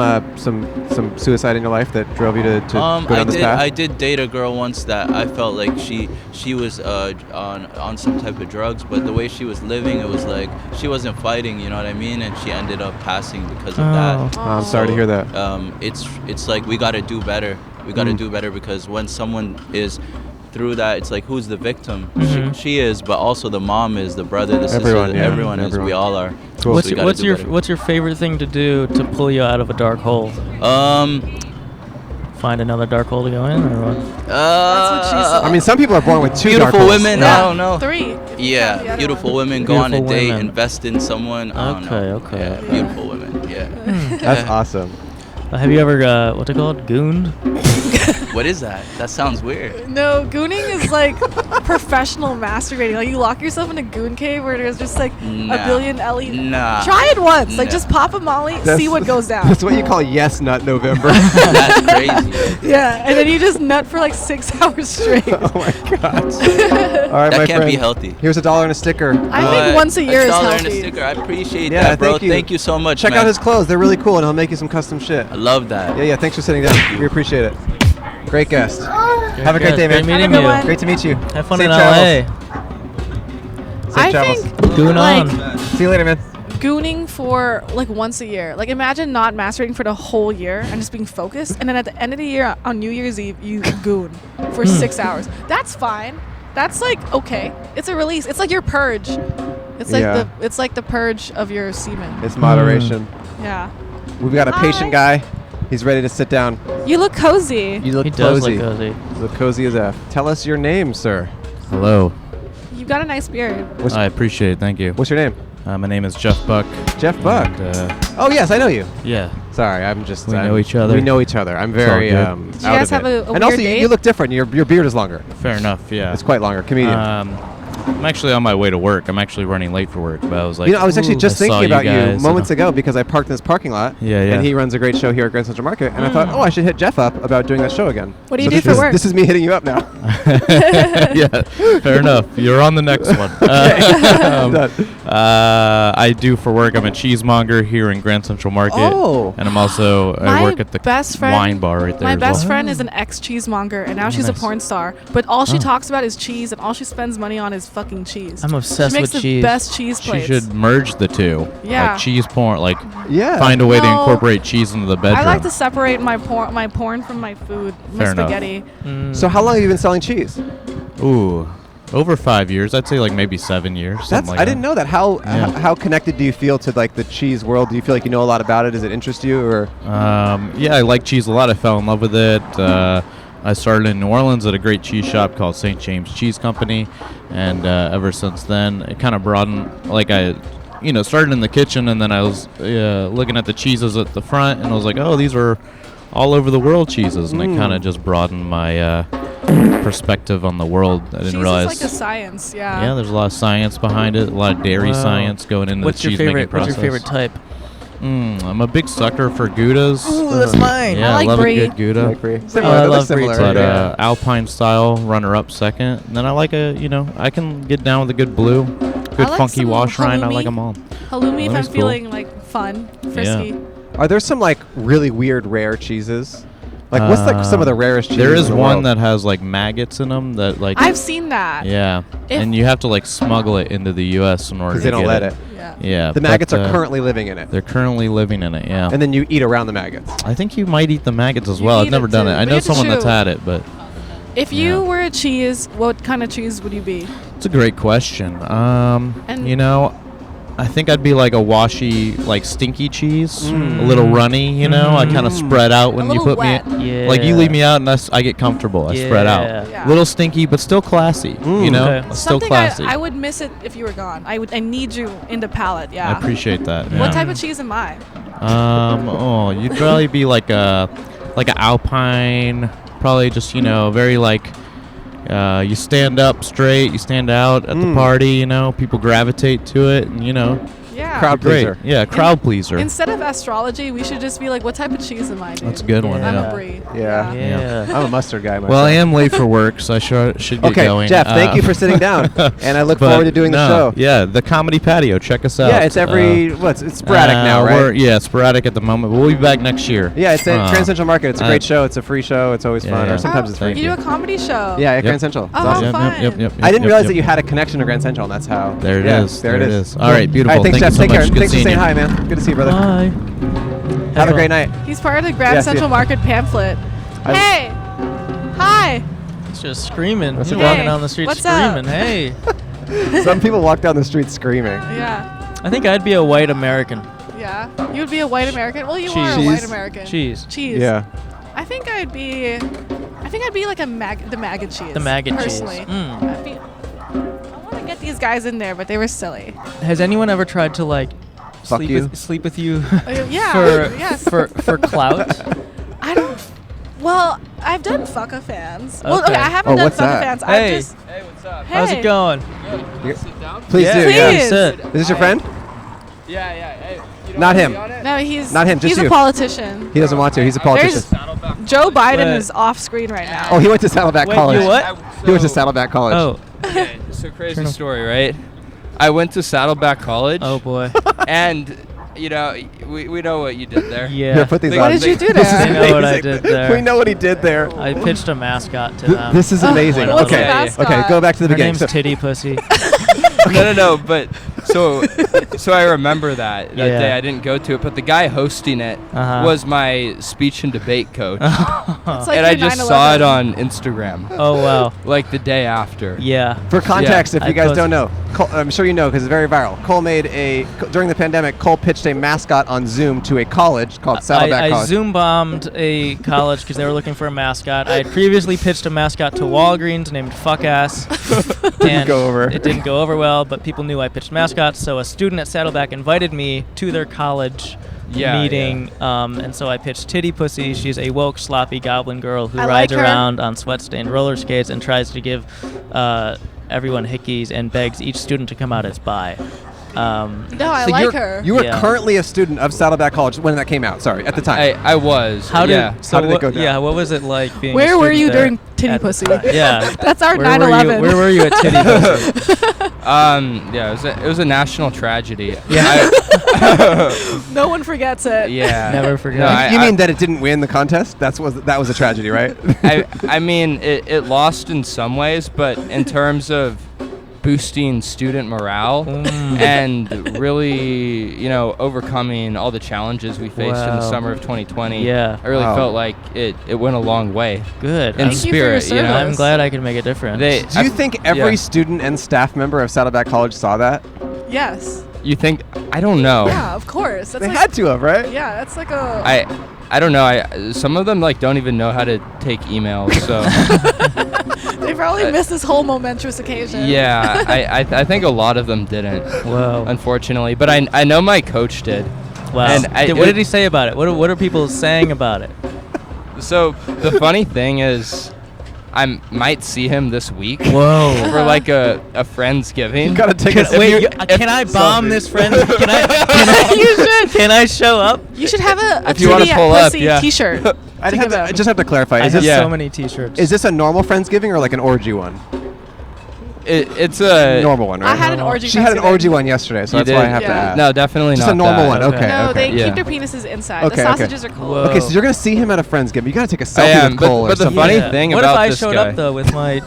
suicide in your life that drove you to go down this path? I did date a girl once that I felt like she was on some type of drugs, but the way she was living, it was like she wasn't fighting, you know what I mean? And she ended up passing because of that. Oh, I'm sorry to hear that. It's like we gotta do better. We gotta do better, because when someone is through that, it's like, who's the victim? She is, but also the mom is, the brother, the Everyone, sister, yeah. everyone is. We all are. Cool. What's So we gotta do better. what's your favorite thing to do to pull you out of a dark hole? Find another dark hole to go in, or what? That's what she said. I mean, some people are born with 2 dark beautiful holes. women. Yeah, I don't know. 3. if you count the Yeah, other beautiful one. women. Go on a Beautiful date, women. invest in someone. I don't know. Okay. Yeah, beautiful women. Yeah. That's awesome. Have you ever what's it called? Gooned? What is that? That sounds weird. No, gooning is like professional masturbating. Like you lock yourself in a goon cave where there's just like Nah. a billion LED. Nah. Try it once. Like Nah. just pop a molly, That's- see what goes down. That's what you call Yes Nut November. That's crazy. Yeah, and then you just nut for like 6 hours straight. Oh my god. All right, That my can't friend. be healthy. Here's $1 and a sticker. I think once a year is $1 and a healthy. sticker. I appreciate Yeah, that, bro. thank you. Thank you so much, Check man. out his clothes. They're really cool, and he'll make you some custom shit. I love that. Yeah, thanks for sitting down. We appreciate it. Great guest. Have a great day, man. Great meeting Have a good you. one. Great to meet you. Have fun Safe in travels. LA. Safe I travels. think Goon like on. See you later, man. gooning for like once a year. Like imagine not masturbating for the whole year and just being focused, and then at the end of the year on New Year's Eve you goon for 6 hours. That's fine. That's like okay. It's a release. It's like your purge. It's like Yeah. it's like the purge of your semen. It's moderation. Yeah. We've got a patient guy. He's ready to sit down. You look cozy. You look He does cozy. look cozy. You look cozy as F. Tell us your name, sir. Hello. You've got a nice beard. What's, I appreciate it. Thank you. what's your name? My name is Jeff Buck. Jeff Buck. And, Oh yes, I know you. yeah. Sorry, I'm just. We I'm- know each other. We know each other. I'm It's all very good. out Did you guys of have it. a And weird also, date? you look different. Your beard is longer. Fair enough. Yeah. It's quite longer. Comedian. I'm actually on my way to work. I'm actually running late for work, but I was like, You know, I was actually "Ooh, just I saw thinking about you guys," moments ago because I parked in this parking lot. Yeah, yeah. And he runs a great show here at Grand Central Market, and I thought, oh, I should hit Jeff up about doing that show again. What do you So do this for is- work? This is me hitting you up now. Yeah, fair enough. You're on the next one. Done. I do for work. I'm a cheese-monger here in Grand Central Market. Oh. And I'm also, I My work at the best friend- wine bar right there My as best well. friend is an ex-cheesemonger, and now she's a Nice. porn star. But all she Oh. talks about is cheese, and all she spends money on is fucking cheese. I'm obsessed she makes with the cheese. best cheese She plates. should merge the two. Yeah. Like cheese porn, like Yeah. find a way to No. incorporate cheese into the bedroom. I like to separate my porn from my food, my Fair enough. spaghetti. So how long have you been selling cheese? Ooh, over 5 years. I'd say like maybe 7 years. That's something like I didn't know that. How Yeah. how connected do you feel to like the cheese world? Do you feel like you know a lot about it? Does it interest you or? Yeah, I like cheese a lot. I fell in love with it. I started in New Orleans at a great cheese shop called St. James Cheese Company, and ever since then, it kind of broadened. Like I, started in the kitchen, and then I was looking at the cheeses at the front, and I was like, oh, these are all over the world cheeses, and it kind of just broadened my perspective on the world. I didn't Cheese realize. is like a science, yeah. Yeah, there's a lot of science behind it. A lot of dairy Wow. science going into What's the your cheese making favorite? What's process. your favorite type? I'm a big sucker for Goudas. Ooh, that's mine. Yeah, I like love Brie. a good Gouda. Like Brie. Oh, Similar, I they're love similar. Brie too. But yeah. Alpine style runner-up second. And then I like I can get down with a good blue, good like funky some wash rind. I halloumi. like them all. Halloumi if I'm Halloumi's cool. feeling like fun, frisky. Are there some like really weird rare cheeses? Like what's like some of the rarest cheeses? There is in the one world? that has like maggots in them that like. I've seen that. Yeah, If- and you have to like smuggle it into the U.S. in order because to they don't get let it. Yeah. Yeah, The but, maggots are currently living in it, They're currently living in it. Yeah, and then you eat around the maggots. I think you might eat the maggots as You well. I've eat never it done too, it. I but know you have to someone that's chew. had it, but If you Yeah. were a cheese, what kind of cheese would you be? it's a great question. And- You know, I think I'd be like a washy, like stinky cheese, a little runny. You know, I kind of spread out when you little put wet. me. Like you leave me out, and I get comfortable. I spread out. Yeah. Little stinky, but still classy. You know, Okay. still Something classy. I would miss it if you were gone. I need you in the palate. Yeah. I appreciate that. Yeah. What type of cheese am I? You'd probably be like an Alpine, probably just very like, you stand up straight, you stand out at the party, people gravitate to it, and Yeah. Crowd great. pleaser. Yeah, crowd pleaser. Instead of astrology, we should just be like, what type of cheese am I? Dude? That's a good one. I'm Yeah. a brie. Yeah. Yeah. I'm a mustard guy myself. Well, I am late for work, so I should get Okay, going. Jeff, thank you for sitting down, and I look But forward to doing the no, show. Yeah, the Comedy Patio. Check us out. Yeah, it's every it's sporadic now, right? Yeah, sporadic at the moment, but we'll be back next year. Yeah, it's at Grand Central Market. It's a great uh, show. It's a free show. It's always yeah, fun, yeah. or sometimes it's free. Thank You do you. a comedy show. Yeah, at Yep. Grand Central. It's Oh, awesome. Yep, fun. yep. I didn't yep, realize yep. that you had a connection to Grand Central, and that's how. There it yeah, is. There it is. All right, beautiful. All right, thanks, Thank Jeff. you so Take care. much. Good Thanks for seeing saying you. hi, man. Good to see you, brother. Bye. Have a great night. He's part of the Grand Yeah, see ya. Central Market pamphlet. Hey. Hi. It's just screaming. That's You're okay. walking down the street What's up? screaming. Hey. Some people walk down the street screaming. Yeah. I think I'd be a white American. Yeah. You would be a white American. Well, you are a Cheese. white American. Cheese. Cheese. Yeah. I think I'd be like the maggot cheese. The maggot cheese. personally. Mm. I want to get these guys in there, but they were silly. Has anyone ever tried to like Fuck you. sleep with you Yeah. for yes. for clout? I don't. Well, I've done fucka fans. Well, Okay. okay, I haven't Oh, done what's fucka that? fans. Hey. I've just. Hey, what's up? Hey. How's it going? Please Yeah. do. Please. Yeah. Sit. Is this your friend? Yeah, yeah. Hey, you don't Not wanna him. be on it? No, he's Not him, just he's you. a politician. He doesn't want to. He's a politician. There's Joe Biden Wait. is off screen right now. Oh, he went to Saddleback Wait, College. you what? He went to Saddleback College. Oh. Okay, so crazy Turn off. story, right? I went to Saddleback College. Oh boy. And, we know what you did there. Yeah. Here, put these What on. did you do This is there? I know what I amazing. did there. We know what he did there. I pitched a mascot to them. This is amazing. What's okay. the mascot? Okay, go back to the Her beginning. name's So- Titty Pussy. No, but so I remember that Yeah. day I didn't go to it, but the guy hosting it Uh-huh. was my speech and debate coach. It's like And I your just saw it 9/11. on Instagram, Oh wow. like the day after. Yeah. For context, if I you guys posted- don't know, Cole, I'm sure you know because it's very viral. Cole during the pandemic, Cole pitched a mascot on Zoom to a college called Saddleback I College. Zoom bombed a college because they were looking for a mascot. I had previously pitched a mascot to Walgreens named Fuck Ass. Didn't go over. It didn't go over well, but people knew I pitched mascots, so a student at Saddleback invited me to their college meeting, and so I pitched Titty Pussy. She's a woke, sloppy goblin girl who I rides like her. around on sweat-stained roller skates and tries to give everyone hickeys and begs each student to come out as bi. No, I So like her. You were Yeah. currently a student of Saddleback College when that came out. Sorry, at the time. I was. How did yeah. so How did it what, go down? Yeah, what was it like being? Where a were student you there during Titty at the Pussy? time? Yeah. That's our Where were 9/11. you? Where were you at Titty Pussy? Yeah, it was a national tragedy. Yeah. No one forgets it. Yeah. Never forget. No, you mean that it didn't win the contest? That was a tragedy, right? I mean, it lost in some ways, but in terms of boosting student morale and really, overcoming all the challenges we faced in the Wow. summer of 2020. Yeah. I really Wow. felt like it went a long way. Good. In Thank you for your spirit, you know. service. I'm glad I could make a difference. Do you think every student and staff member of Saddleback College saw that? Yes. You think? I don't know. Yeah, of course. That's They like, had to have, right? yeah, that's like a. I don't know. Some of them don't even know how to take emails. So They probably missed this whole momentous occasion. yeah, I think a lot of them didn't, Whoa. unfortunately. But I know my coach did. Wow. And What did he say about it? What are people saying about it? So the funny thing is, I might see him this week. Whoa. For like a Friendsgiving. You gotta take Can I bomb this friend? You should. Can I show up? You should have a If you wanna titty pull at up, pussy yeah. T-shirt. I just have to clarify. I Is have this, so many T-shirts. is this a normal Friendsgiving or like an orgy one? It's a normal one, right? I had an orgy. She had an Friendsgiving. orgy one yesterday, so You that's why I did? have to Yeah. ask. No, definitely Just not a normal that. one. Okay. No, they Yeah. keep their penises inside. Okay, The okay. sausages are cold. Whoa. Okay, so you're gonna see him at a Friendsgiving. You gotta take a I selfie am, with Cole or but the something. funny thing what about if I this showed guy- up though with my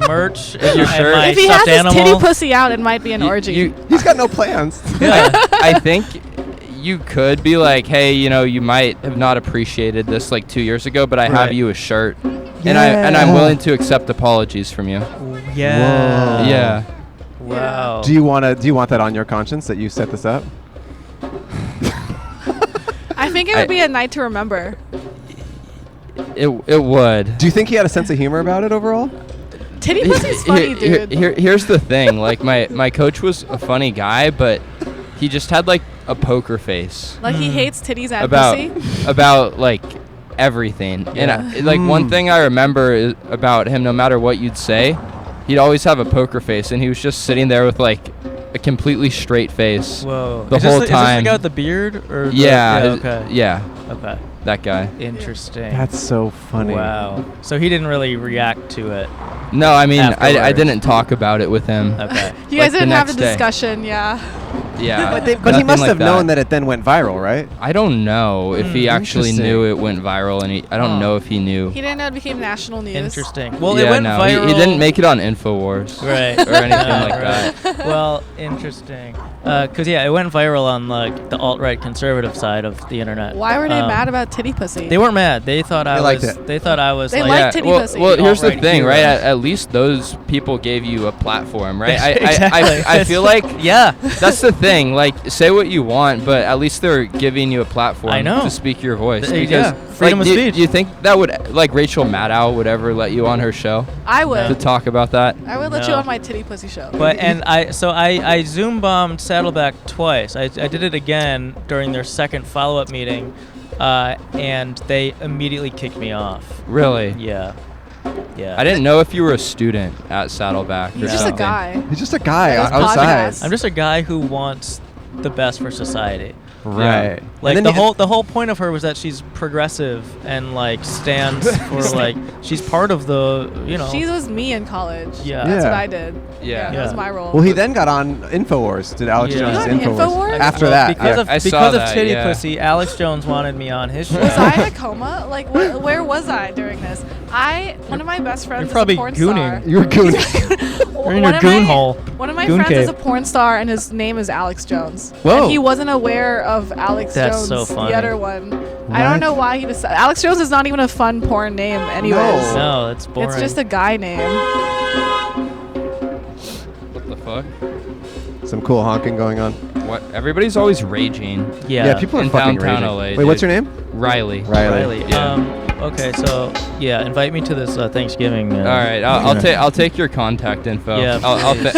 merch and your my shirt? If he stuffed has his titty animal? pussy out, it might be an orgy. You, He's got no plans. Yeah. I think you could be like, hey, you might have not appreciated this like 2 years ago, but I have Right. you a shirt, and I'm willing to accept apologies from you. Yeah. Whoa. Yeah. Wow. Do you want that on your conscience that you set this up? I think it would be a night to remember. It would. Do you think he had a sense of humor about it overall? Titty pussy's funny, dude. Here's the thing. Like my coach was a funny guy, but he just had like a poker face Like he hates titties and about pussy. about like everything. And like one thing I remember is about him, no matter what you'd say, he'd always have a poker face, and he was just sitting there with like a completely straight face. Whoa. The is whole this time. the guy with the beard or? Yeah. Okay. Yeah. Okay. That guy. Interesting. That's so funny. Wow. So he didn't really react to it. No, I mean I Afterwards. didn't talk about it with him. Okay. You guys the didn't have a next day. discussion, yeah. Yeah. But he nothing must like have known that it then went viral, right? I don't know if he actually Interesting. knew it went viral, and I don't know if he knew. He didn't know it became national news. Interesting. Well, yeah, it went no, viral. He didn't make it on InfoWars. Right. Or anything Yeah, like that. right. Well, interesting. Because it went viral on like the alt-right conservative side of the internet. Why were they mad about titty pussy? They weren't mad. They thought I liked was. it. They thought I was. They like, liked titty pussy. Well, here's the Alt-right thing, right? heroes. At least those people gave you a platform, right? Exactly. I feel like Yeah. that's the thing. Like, say what you want, but at least they're giving you a platform I know. to speak your voice. Yeah, Because freedom like, of do speech. you think that would, like, Rachel Maddow would ever let you on her show I to would. talk about that? I would let you No. on my titty pussy show. But I Zoom bombed Saddleback twice. I did it again during their second follow-up meeting, and they immediately kicked me off. Really? Yeah. Yeah. I didn't know if you were a student at Saddleback. He's or just a something. guy. He's just a guy Those outside. podcasts. I'm just a guy who wants the best for society. Right. Like And the then whole point of her was that she's progressive and like stands for like she's part of the She was me in college. Yeah. That's Yeah. what I did. Yeah. That was Yeah. my role. Well, he then got on InfoWars. Did Alex Yeah. Jones You got on Infowars? After Well, that, because yeah. of I saw because of that, Titty yeah. Pussy, Alex Jones wanted me on his show. Was I in a coma? Like, where was I during this? One of my best friends You're probably is a porn gooning. star. You were gooning. You're in your goon hole. One of my Goon friends cave. is a porn star, and his name is Alex Jones. Whoa. And he wasn't aware of Alex That's Jones, so funny. the other one. I What? don't know why he decided. Alex Jones is not even a fun porn name, anyways. No, that's boring. It's just a guy name. What the fuck? Some cool honking going on. What? Everybody's always raging. yeah. people are in fucking downtown raging. LA, Wait, dude. what's your name? Riley. Riley. Riley. Yeah. Okay, so yeah, invite me to this Thanksgiving. All right, I'll take your contact info. Yeah, I'll please.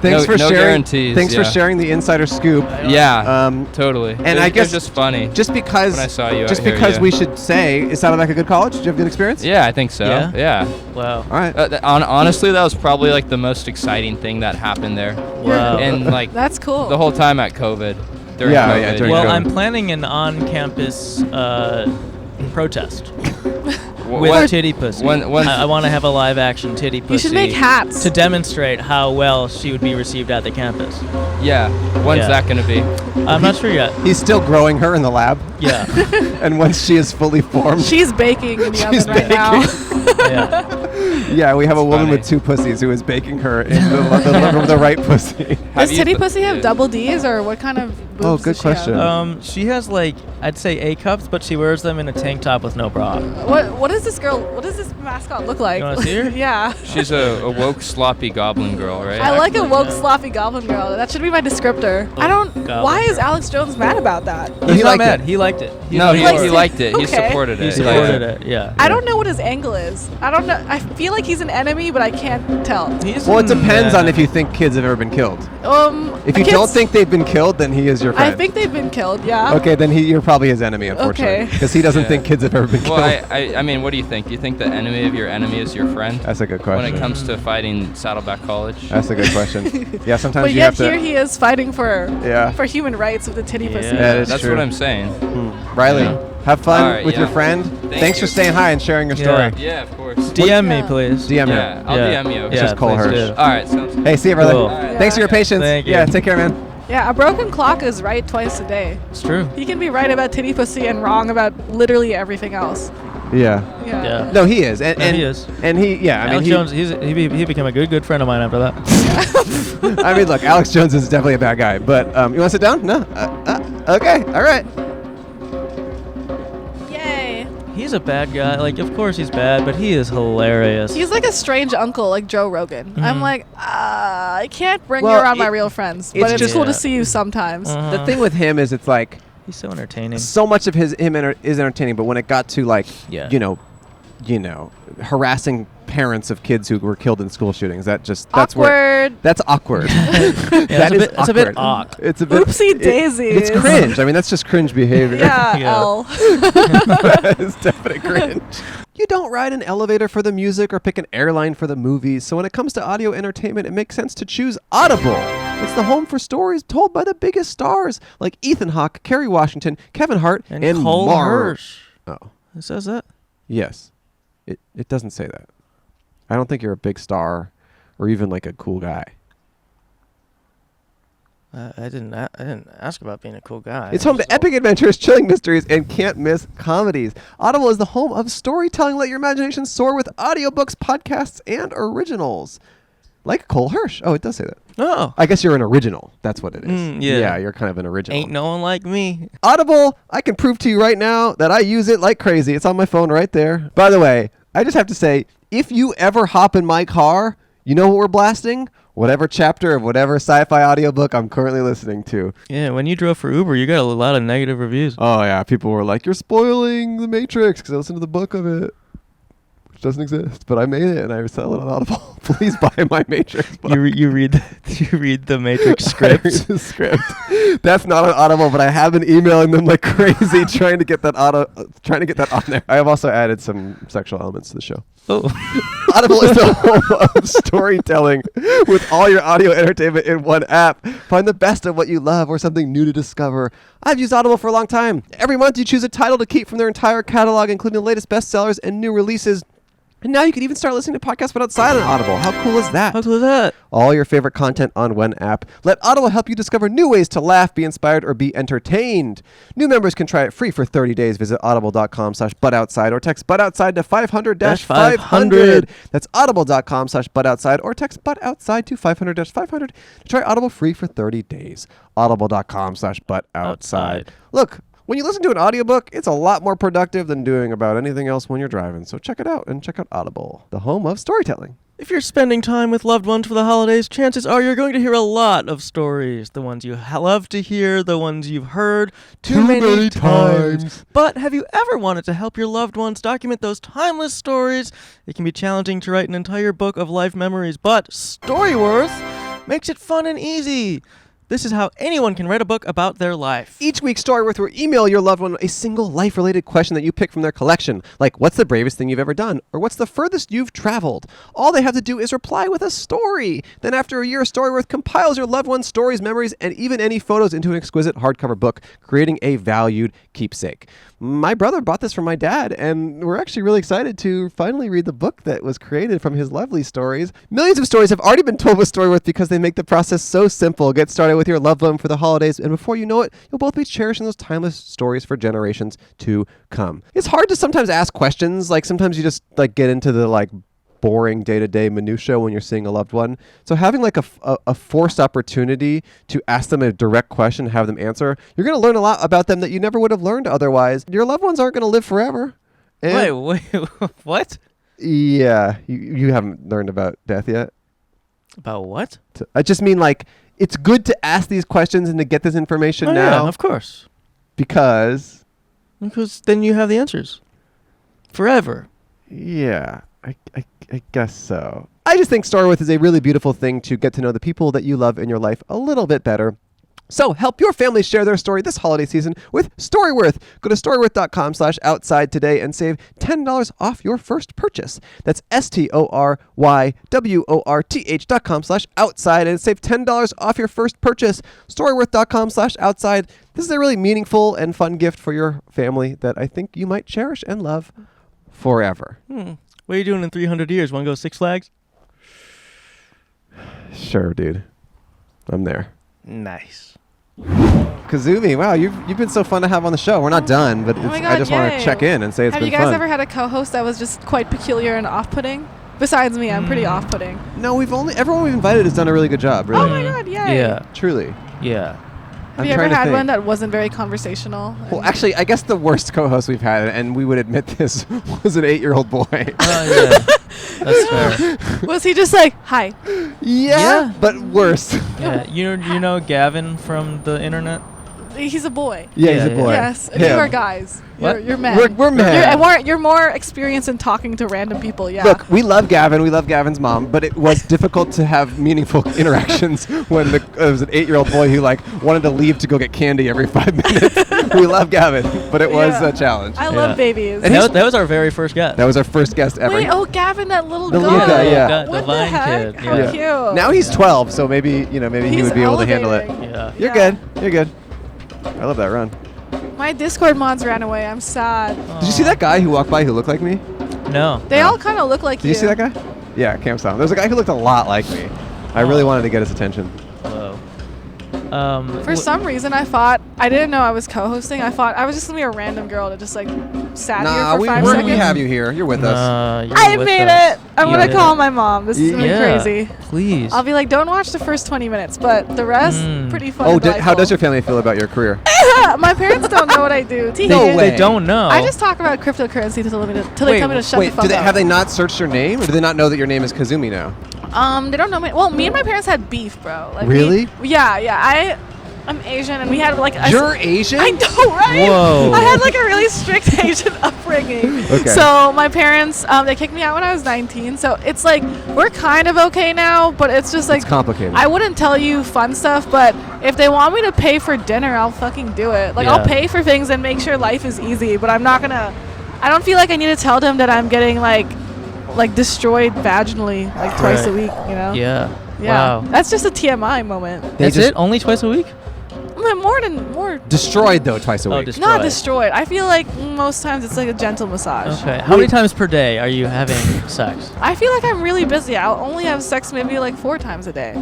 Thanks for no sharing. guarantees, Thanks for yeah. sharing the insider scoop. Yeah, Um, totally. and I It was guess just funny. Just because When I saw you out just here, because yeah. we should say, is Saddleback a good college? Did you have a good experience? Yeah, I think so. Yeah? Yeah. Wow. All right. Honestly, that was probably like the most exciting thing that happened there. Wow. And like That's cool. the whole time at COVID. During Yeah, COVID. yeah, during Well, COVID. I'm planning an on-campus protest Wh- with what- Titty Pussy. when- I want to have a live-action Titty Pussy. You should make hats. to demonstrate how well she would be received at the campus. Yeah. When's Yeah. that gonna be? I'm not sure yet. He's still growing her in the lab, Yeah. and once she is fully formed, She's baking in the She's oven right now. Yeah. yeah, we have a woman funny. with two pussies who is baking her in the right pussy. Does you Titty th- Pussy have yeah. double D's, or what kind of boobs Oh, good does she have? question. She has like I'd say A cups, but she wears them in a tank top with no bra. What is this girl? What does this mascot look like? You wanna see her? Yeah. She's a woke sloppy goblin girl, right? I like a woke, yeah. sloppy goblin girl. That should be my descriptor. I don't. Goblin Why is girl. Alex Jones mad about that? He's He not liked mad. it. He liked it. No, he likes it. liked it. He Okay. supported it. He supported it. Yeah. I don't know what his angle is. I don't know. I feel like he's an enemy, but I can't tell. Well, it depends on if you think kids have ever been killed. If you kids- don't think they've been killed, then he is your friend. I think they've been killed. Yeah. Okay, then you're probably his enemy, unfortunately, Okay. because he doesn't Yeah. think kids have ever been Well, killed. I mean, what do you think? Do you think the enemy of your enemy is your friend? That's a good question. When it comes to fighting Saddleback College. That's a good question. Yeah, sometimes But you yet have to. here he is fighting for Yeah. human rights with the titty pussy. That is That's true. what I'm saying. Riley, Yeah. have fun All right, with your yeah. friend. Thanks you. for staying hi and sharing your Yeah. story. Yeah, of course. DM me, Yeah. please. DM me. Yeah, I'll Yeah. DM you. It's just Cole please Hirsch. do. All right, sounds good. Hey, see you, brother. Cool. Thanks for your patience. Thank you. Yeah, take care, man. Yeah, a broken clock is right twice a day. It's true. He can be right about titty pussy and wrong about literally everything else. Yeah. Yeah. No, he is. And he is. And he, yeah, I mean, Alex Jones, he became a good friend of mine after that. I mean, look, Alex Jones is definitely a bad guy, but you want to sit down? No? Okay, all right. Yay. He's a bad guy. Like, of course he's bad, but he is hilarious. He's like a strange uncle, like Joe Rogan. I'm like, I can't bring Well, you around my it- real friends, it's but it's just- cool to Yeah. see you sometimes. The thing with him is it's like He's so entertaining. so much of him is entertaining, but when it got to like, Yeah. you know, harassing parents of kids who were killed in school shootings, that's where Awkward. that's awkward. Yeah, That is it's a bit awkward. awk. It's a bit Oopsie daisies. It's cringe. I mean, that's just cringe behavior. Yeah, Yeah. L. It's definitely cringe. You don't ride an elevator for the music or pick an airline for the movies. So when it comes to audio entertainment, it makes sense to choose Audible. It's the home for stories told by the biggest stars like Ethan Hawke, Kerry Washington, Kevin Hart, and Cole more. Hirsch. Oh, It says that. yes. It doesn't say that. I don't think you're a big star or even like a cool guy. I didn't ask about being a cool guy. It's home to epic adventures, chilling mysteries, and can't miss comedies. Audible is the home of storytelling. Let your imagination soar with audiobooks, podcasts, and originals. Like Cole Hirsch. Oh, it does say that. Oh, I guess you're an original. That's what it is. Yeah. Yeah, you're kind of an original. ain't no one like me. Audible, I can prove to you right now that I use it like crazy. It's on my phone right there. By the way, I just have to say, if you ever hop in my car, you know what we're blasting? Whatever chapter of whatever sci-fi audiobook I'm currently listening to. Yeah, when you drove for Uber, you got a lot of negative reviews. Oh, yeah. People were like, you're spoiling The Matrix because I listened to the book of it, which doesn't exist. But I made it and I sell it on Audible. Please buy my Matrix book. You read the Matrix I read script. the script. That's not on Audible, but I have been emailing them like crazy trying to get that on there. I have also added some sexual elements to the show. Oh, Audible is the home of storytelling with all your audio entertainment in one app. Find the best of what you love or something new to discover. I've used Audible for a long time. Every month you choose a title to keep from their entire catalog, including the latest bestsellers and new releases. And now you can even start listening to podcasts but outside on Audible. How cool is that? how cool is that? All your favorite content on one app. Let Audible help you discover new ways to laugh, be inspired, or be entertained. New members can try it free for 30 days. Visit audible.com/butoutside or text butoutside to 500-500. That's audible.com/butoutside or text butoutside to 500-500 to try Audible free for 30 days. Audible.com/butoutside. Look, when you listen to an audiobook, it's a lot more productive than doing about anything else when you're driving. So check it out and check out Audible, the home of storytelling. If you're spending time with loved ones for the holidays, chances are you're going to hear a lot of stories. The ones you love to hear, the ones you've heard too many times. But have you ever wanted to help your loved ones document those timeless stories? It can be challenging to write an entire book of life memories, but Storyworth makes it fun and easy. This is how anyone can write a book about their life. Each week, Storyworth will email your loved one a single life-related question that you pick from their collection, like what's the bravest thing you've ever done, or what's the furthest you've traveled. All they have to do is reply with a story. Then after a year, Storyworth compiles your loved one's stories, memories, and even any photos into an exquisite hardcover book, creating a valued keepsake. My brother bought this from my dad, and we're actually really excited to finally read the book that was created from his lovely stories. Millions of stories have already been told with Storyworth because they make the process so simple. Get started with your loved one for the holidays, and before you know it, you'll both be cherishing those timeless stories for generations to come. It's hard to sometimes ask questions. Like sometimes you just like get into the like boring day-to-day minutia when you're seeing a loved one. So having like a forced opportunity to ask them a direct question, have them answer, you're going to learn a lot about them that you never would have learned otherwise. Your loved ones aren't going to live forever. And Wait, what? yeah, you haven't learned about death yet? About what? I just mean like it's good to ask these questions and to get this information Oh, now yeah, of course. because then you have the answers. Forever. yeah, I guess so. I just think Storyworth is a really beautiful thing to get to know the people that you love in your life a little bit better. So help your family share their story this holiday season with Storyworth. Go to storyworth.com/outside today and save $10 off your first purchase. That's STORYWORTH.com/outside and save $10 off your first purchase. Storyworth.com/outside. This is a really meaningful and fun gift for your family that I think you might cherish and love forever. What are you doing in 300 years? Want to go Six Flags? Sure, dude. I'm there. Nice. Kazumi, wow, you've been so fun to have on the show. We're not done, but my I God, just want to yay. check in and say it's Have been you guys fun. ever had a co-host that was just quite peculiar and off-putting? Besides me, I'm pretty off-putting. No, everyone we've invited has done a really good job, really. Oh my God, yay. Yeah. Truly. Yeah. Have you ever had one that wasn't very conversational? Well, actually, I guess the worst co-host we've had, and we would admit this, was an 8-year-old boy. Yeah. That's fair. Was he just like, hi? Yeah, but worse. Yeah. You know Gavin from the internet? He's a boy. Yeah, he's Yeah, a boy. Yes, Him. you are guys. What? You're men. We're men. You're more experienced in talking to random people. Yeah. Look, we love Gavin. We love Gavin's mom, but it was difficult to have meaningful interactions when it was an 8-year-old boy who wanted to leave to go get candy every 5 minutes. We love Gavin, but it was a challenge. I love babies. And That was our very first guest. That was our first guest ever. Wait, Gavin, that little The guy. little guy, yeah. The What Vine the heck? kid. How Yeah. cute. Now he's 12, so maybe he He's would be able to handle it. elevating. Yeah. You're good. You're good. I love that run. My Discord mods ran away. I'm sad. Did you see that guy who walked by who looked like me? No. They all kind of look like Did you see that guy? Yeah, Camp Sound. There's a guy who looked a lot like me. I really wanted to get his attention. Whoa. For some reason, I didn't know I was co-hosting. I thought I was just gonna be a random girl that just sat here for 5 seconds. we have you here. You're with us. I made it. I'm gonna call my mom. This is gonna be Yeah. crazy. Please. I'll be like, don't watch the first 20 minutes, but the rest, pretty fun. Oh, and how does delightful. your family feel about your career? My parents don't know what I do. They don't know. I just talk about cryptocurrency till they tell me to shut the fuck up. Have they not searched your name, or do they not know that your name is Kazumi now? They don't know me. Well, me and my parents had beef, bro. Like, Really? Yeah. I'm Asian, and we had You're Asian? I know, right? Whoa. I had a really strict Asian upbringing. Okay. So my parents, they kicked me out when I was 19. So it's we're kind of okay now, but it's just It's complicated. I wouldn't tell you fun stuff, but if they want me to pay for dinner, I'll fucking do it. I'll pay for things and make sure life is easy, but I'm not gonna. I don't feel like I need to tell them that I'm getting destroyed vaginally twice a week. You know? Yeah. Yeah. Wow. That's just a TMI moment. That's it? Only twice a week? More. Destroyed, though, twice a Oh, week. destroyed. Not destroyed. I feel like most times it's a gentle massage. Okay. How many times per day are you having sex? I feel like I'm really busy. I'll only have sex maybe 4 times a day.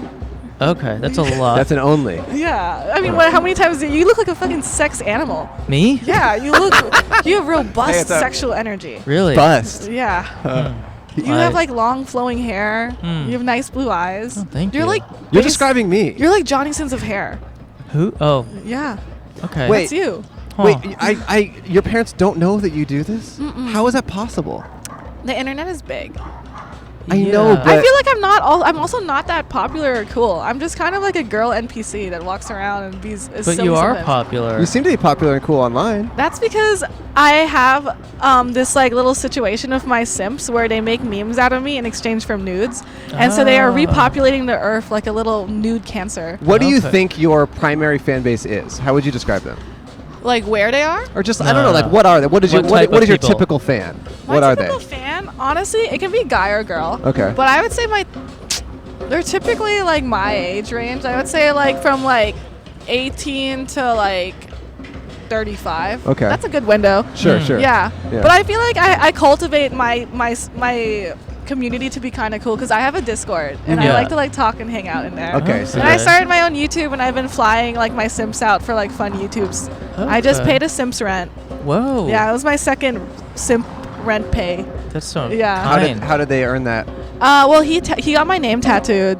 Okay, that's a lot. That's an only. Yeah. I mean, how many times you look like a fucking sex animal? Me? Yeah, you have robust it's a- sexual energy. Really? Bust. Yeah. You have long flowing hair. You have nice blue eyes. Oh, thank You're you. You're describing me. You're like Johnny Sins of hair. Who? Oh, Yeah. okay. Wait. That's you. Huh. Wait, your parents don't know that you do this? How is that possible? The internet is big. I know, Yeah. but I feel like I'm also not that popular or cool. I'm just kind of like a girl NPC that walks around and is But silly you are sometimes. popular. you seem to be popular and cool online. That's because I have this little situation of my simps where they make memes out of me in exchange for nudes, and so they are Ah. repopulating the earth like a little nude cancer. What do you Okay. think your primary fan base is? How would you describe them? Like where they are? Or just I don't know, No. what are they? What is What type what of is your people? typical fan? My What are they? typical fan, honestly, it can be guy or girl. Okay. But I would say they're typically my age range. I would say from 18 to 35. Okay. That's a good window. Sure, sure. Yeah. Yeah. But I feel like I cultivate my community to be kind of cool because I have a Discord and I Yeah. like to talk and hang out in there. Okay, so And I Okay. started my own YouTube and I've been flying my Simps out for fun YouTubes. I just Okay. paid a Simps rent. Whoa. Yeah, it was my second Simp rent pay. That's so Yeah. kind. how did they earn that? Well, he got my name tattooed,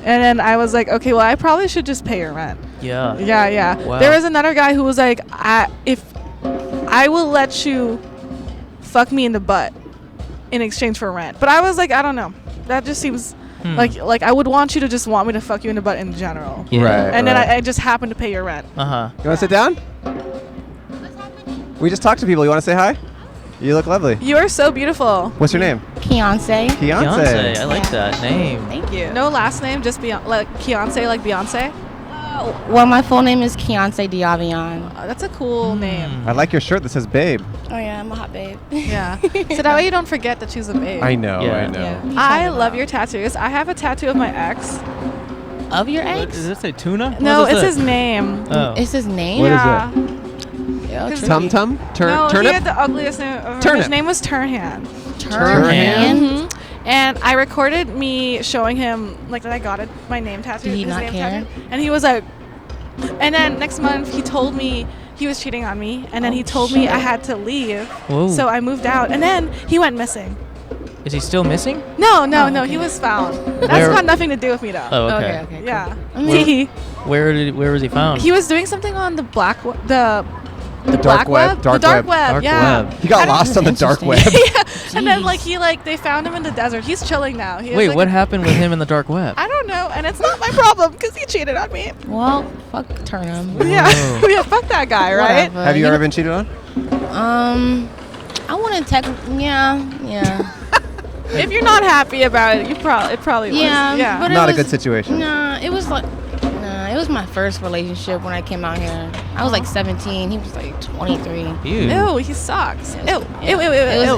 and then I was like, okay, well, I probably should just pay your rent. Yeah. Yeah. Wow. There was another guy who was like, if I will let you fuck me in the butt in exchange for rent, but I was like, I don't know. That just seems like I would want you to just want me to fuck you in the butt in general. Yeah. Right. And then I just happened to pay your rent. Uh-huh. You want to sit down? We just talked to people. You want to say hi? You look lovely. You are so beautiful. What's your name? Beyonce. Beyonce. I like that name. Thank you. No last name, just like Beyonce, like Beyonce. Well, my full name is Keonce Diavion. That's a cool name. I like your shirt that says babe. Oh yeah, I'm a hot babe. Yeah. So that way you don't forget to choose a babe. I know. Yeah. I love your tattoos. I have a tattoo of my ex. Of your What, ex? does it say tuna? No, What it's is his name. Oh. It's his name? What is Yeah. Yeah, His- tricky. Tum Tum? No, Turnip? he had the ugliest name. Turnip. His name was Turnhand. Turnhand? And I recorded me showing him like that I got it, my name tattoo. Did he his not name care? tattoo. And he was like, and then next month he told me he was cheating on me, and then he told me I had to leave. Whoa. So I moved out, and then he went missing. Is he still missing? No, no, Oh, okay. he was found. That's Where- got nothing to do with me though. Oh, okay. Okay, okay. Yeah. Cool. I mean, Where was he found? He was doing something on the the dark black web, the dark web. Dark Yeah. web. He got I don't- lost on the dark web. yeah. And then Jeez. they found him in the desert. He's chilling now. He has, Wait, like, what happened with him in the dark web? I don't know, and it's not my problem because he cheated on me. well, fuck Turnham. Yeah, yeah, fuck that guy, right? Whatever. Have you ever been cheated on? I want to yeah. If you're not happy about it, it probably was. Yeah, Yeah. but Not a it was, good situation. Nah, it was my first relationship when I came out here. I was like 17. He was like 23. Ew. Ew, he sucks. Ew, Yeah. ew, ew, ew, ew.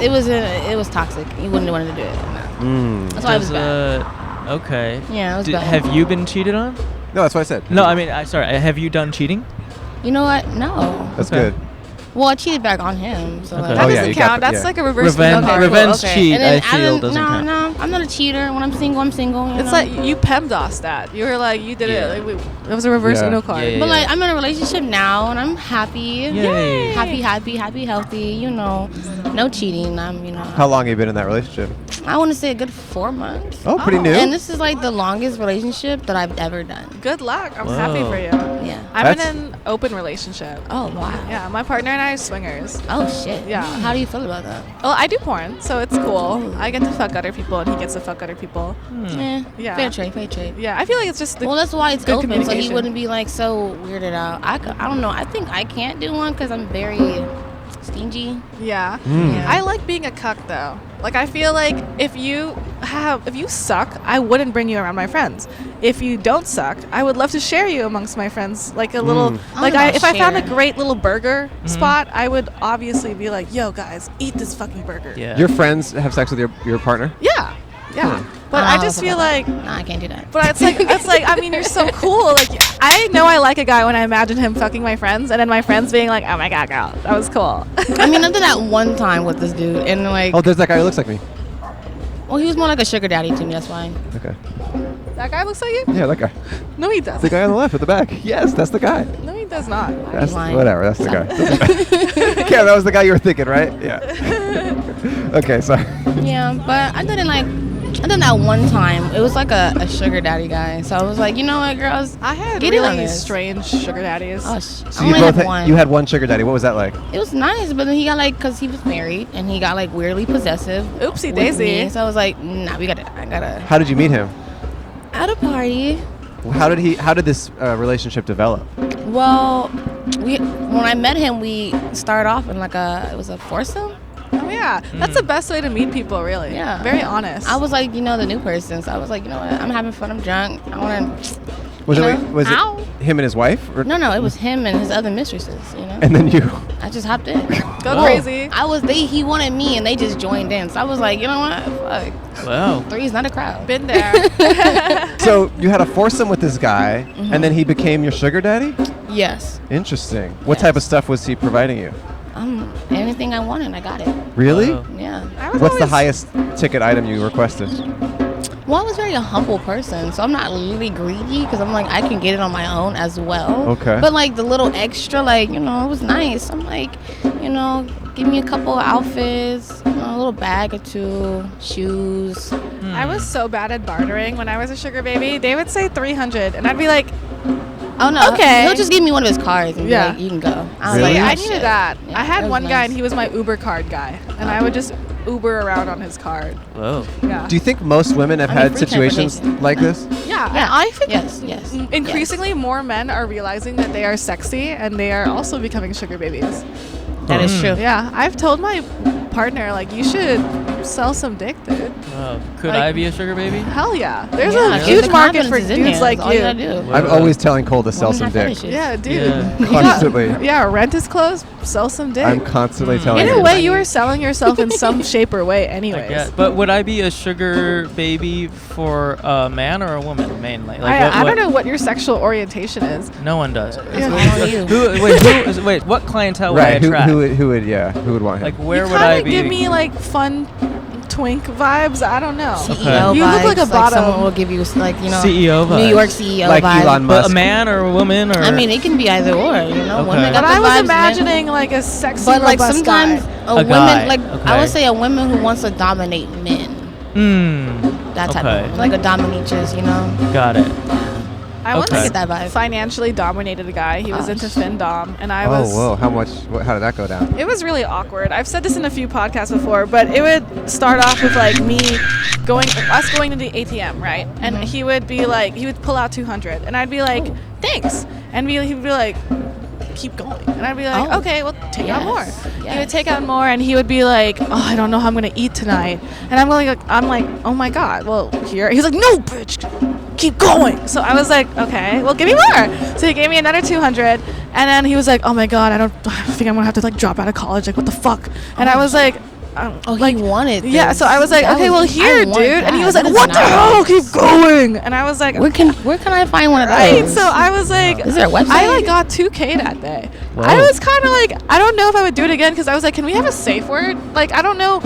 It was toxic. He wouldn't have wanted to do it. Nah. That's why it was bad. Okay. Yeah, it was bad. Have you been cheated on? No, that's what I said. No, I mean, sorry. Have you done cheating? You know what? No. That's Okay. good. Well, I cheated back on him. So Okay. like, That Oh, yeah, doesn't you got count. the- That's yeah. like a reverse Revenge- window card. revenge cheat, And then I feel, doesn't count. No, I'm not a cheater. When I'm single, I'm single. You It's know? like you PEMDOS that. You were like, you did Yeah. it. Like, it was a reverse Yeah. Uno card. Yeah, But like, I'm in a relationship now, and I'm happy. Yay. Happy, healthy. You know, no cheating. How long have you been in that relationship? I want to say a good 4 months. Oh, pretty new. And this is like the longest relationship that I've ever done. Good luck. I'm Whoa. happy for you. Yeah. I'm That's- in an open relationship. Oh wow. Yeah, my partner and I are swingers. Oh shit. Yeah. How do you feel about that? Well, I do porn, so it's cool. I get to fuck other people, and he gets to fuck other people. Yeah. Fair trade. Yeah, I feel like it's just the Well, that's why it's good open, so he communication. wouldn't be like so weirded out. I don't know. I think I can't do one because I'm very stingy. Yeah. Yeah. I like being a cuck though. Like I feel like if you suck, I wouldn't bring you around my friends. If you don't suck, I would love to share you amongst my friends. Like a little like about if I found a share. great little burger spot, I would obviously be like, "Yo guys, eat this fucking burger." Yeah. Your friends have sex with your partner? Yeah. Yeah. But I just feel like nah, I can't do that. But it's like I mean you're so cool. Like I know I like a guy when I imagine him fucking my friends, and then my friends being like, "Oh my god, girl, that was cool." I mean, I did that one time with this dude, and like, Oh, there's that guy who looks like me. well, he was more like a sugar daddy to me. That's why. Okay. That guy looks like you? Yeah, that guy. No, he The doesn't. guy on the left at the back. Yes, that's the guy. No, he does not. That's lying. whatever. That's the guy. Yeah, that was the guy you were thinking, right? Yeah. Okay, sorry. Yeah, but I did that one time. It was like a sugar daddy guy. So I was like, you know what, girls? I had Get in on really this. strange sugar daddies. Oh, So I you only both had one. you had one sugar daddy. What was that like? It was nice, but then he got like, cause he was married, and he got like weirdly possessive. Oopsie with daisy. me. So I was like, nah, I gotta. How did you meet him? At a party. How did this relationship develop? Well, when I met him, we started off in it was a foursome. Oh yeah, that's the best way to meet people, really. Yeah. Very honest. I was like, the new person. So I was like, you know what? I'm having fun. I'm drunk. I want to. Was You it know? was Ow. it him and his wife? Or, No, it was him and his other mistresses. And then you. I just hopped in. Go crazy. He wanted me, and they just joined in. So I was like, you know what? Fuck. Wow. Three's not a crowd. Been there. So you had a foursome with this guy, and then he became your sugar daddy? Yes. Interesting. What Yes. type of stuff was he providing you? Anything I wanted, I got it. Really? Wow. Yeah. I was What's the always- highest ticket item you requested? Well, I was very a humble person, so I'm not really greedy because I'm like, I can get it on my own as well. Okay. But like the little extra, it was nice. I'm like, give me a couple of outfits, a little bag or two, shoes. I was so bad at bartering when I was a sugar baby. They would say 300, and I'd be like, Oh no. Okay. He'll just give me one of his cards and Yeah. be like, you can go. I was Really? "Yeah, I "Oh, needed shit." that." Yeah, I had it was one guy, nice. and he was my Uber card guy, and I would just Uber around on his card. Whoa. Yeah. Do you think most women have I mean, had free situations transportation. like this? Yeah. Yeah. And I think Yes. increasingly more men are realizing that they are sexy, and they are also becoming sugar babies. That is true. Yeah, I've told my partner, like, you should sell some dick, dude. Could Like- I be a sugar baby? Hell yeah. There's Yeah, a if huge the market for confidence is in dudes there, like that's all you you. gotta do. I'm always telling Cole to sell Women some have dick. fetishes. Yeah, dude. Yeah. You got- Constantly. yeah, rent is closed. Sell some dick. I'm constantly telling In you. a way, you are selling yourself in some shape or way, anyways. Yeah, but would I be a sugar baby for a man or a woman mainly? Like I don't know what your sexual orientation is. No one does. all you. Wait, what clientele would I Right? attract? Who would want him? Like where You would I kinda be? give me like fun twink vibes. I don't know. CEO You look like a vibes, someone bottom. will give you like CEO New vibes. York CEO Like vibe. Elon But Musk. a man or a woman or I mean, it can be either or. You know, Okay. women got But the I was vibes, men- imagining like a sexy, But like robust sometimes guy. a A woman, guy, like I okay. would say, a woman who wants to dominate men. That type Okay. of like a dominatrix. You know, got it. I once Okay. get that vibe. financially dominated a guy. He was into Gosh. FinDom, and I Oh, was. whoa! How much? How did that go down? It was really awkward. I've said this in a few podcasts before, but it would start off with like us going to the ATM, right? And he would be like, he would pull out 200, and I'd be like, thanks, and he'd be like, keep going, and I'd be like, Oh. okay, well, take out more. Yes, He yes. would take out more, and he would be like, oh, I don't know how I'm gonna eat tonight, and I'm like, oh my god, well, here. He's like, no, bitch, keep going. So I was like, okay, well, give me more. So he gave me another 200, and then he was like, oh my god, I think I'm gonna have to like drop out of college. Like, what the fuck? And I was like, he wanted. yeah. this. So I was like, That okay, well, I here, want dude. And he that. was like, That is what the hell? nice. Keep going. And I was like, Where can I find one of those? right. So I was like, Is there a website? I like got 2K that day. Whoa. I was kind of like, I don't know if I would do it again because I was like, can we have a safe word? Like, I don't know.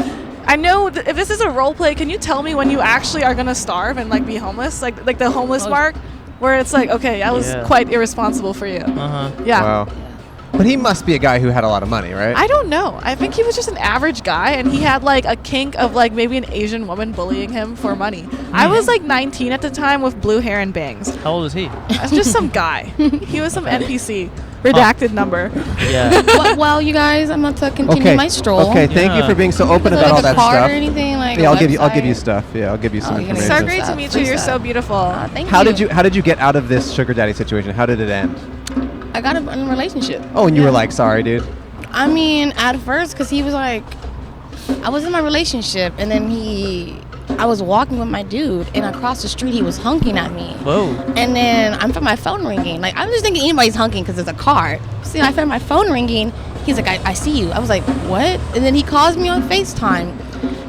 I know if this is a role play, can you tell me when you actually are gonna starve and like be homeless, like the homeless mark, where it's like, okay, I was Yeah. quite irresponsible for you. Yeah. Wow. But he must be a guy who had a lot of money, right? I don't know. I think he was just an average guy, and he had like a kink of like maybe an Asian woman bullying him for money. I was like 19 at the time with blue hair and bangs. How old is he? That's just some guy. He was some NPC. Redacted number. Yeah. Well, you guys, I'm about to continue Okay. my stroll. Okay. Thank you Yeah. for being so open Is about there, all like, that a card stuff. or anything, like Yeah, a I'll give you website? stuff. Yeah, I'll give you some Oh, you're gonna information. So great to Stuff, meet you. free You're so stuff. beautiful. Thank How you. did you get out of this sugar daddy situation? How did it end? I got in a relationship. Oh, and you were like, sorry, dude. I mean, at first, because he was like, I was in my relationship, and then I was walking with my dude, and across the street, he was honking at me. Whoa. And then I felt my phone ringing. Like, I'm just thinking anybody's honking because there's a car. See, I felt my phone ringing. He's like, I see you. I was like, what? And then he calls me on FaceTime,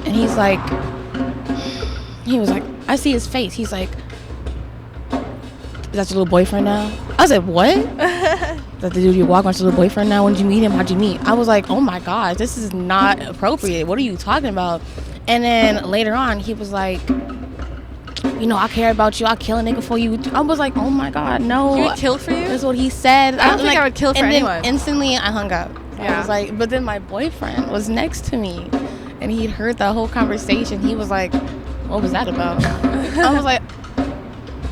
and he was like, I see his face. He's like, is that your little boyfriend now? I was like, what? Is that the dude you walk on, your little boyfriend now? When did you meet him? How'd you meet? I was like, oh my gosh, this is not appropriate. What are you talking about? And then later on, he was like, you know, I care about you. I'll kill a nigga for you. I was like, oh my God, no. He would kill for you? That's what he said. I don't think I would kill for and anyone. Then instantly, I hung up. I Yeah. was like, but then my boyfriend was next to me, and he'd heard the whole conversation. He was like, what was that about? I was like,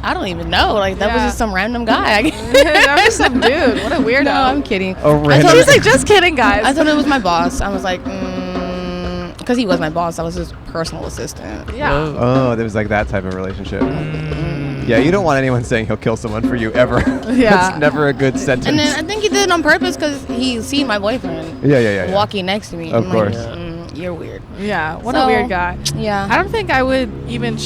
I don't even know. Like, that was Yeah. just some random guy. That was just some dude. What a weirdo. No, I'm kidding. Oh, I random. told He's like, just kidding, guys. I thought it was my boss. I was like, because he was my boss. I was his personal assistant. yeah. Oh, there was like that type of relationship. Yeah, you don't want anyone saying he'll kill someone for you ever. Yeah. That's never a good sentence. And then I think he did it on purpose because he seen my boyfriend yeah. walking next to me. Of I'm course. Like, you're weird. Yeah. What a So, weird guy. Yeah. I don't think I would even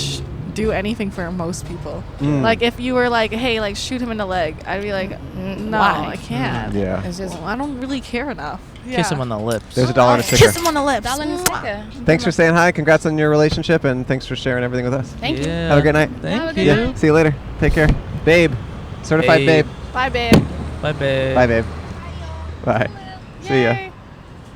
do anything for most people. Like if you were like, hey, like shoot him in the leg, I'd be like, no, Why? I can't. Yeah. It's just Well, I don't really care enough. Kiss him on the lips. There's $1 and a sticker. Kiss him on the lips. dollar and a sticker. Thanks for saying hi. Congrats on your relationship, and thanks for sharing everything with us. Thank you. Yeah. Have a great night. Have a Thank good you. Yeah. See you later. Take care. Babe. Certified Babe. babe. Bye, babe. Bye, babe. Bye, babe. Bye. See ya. Yay.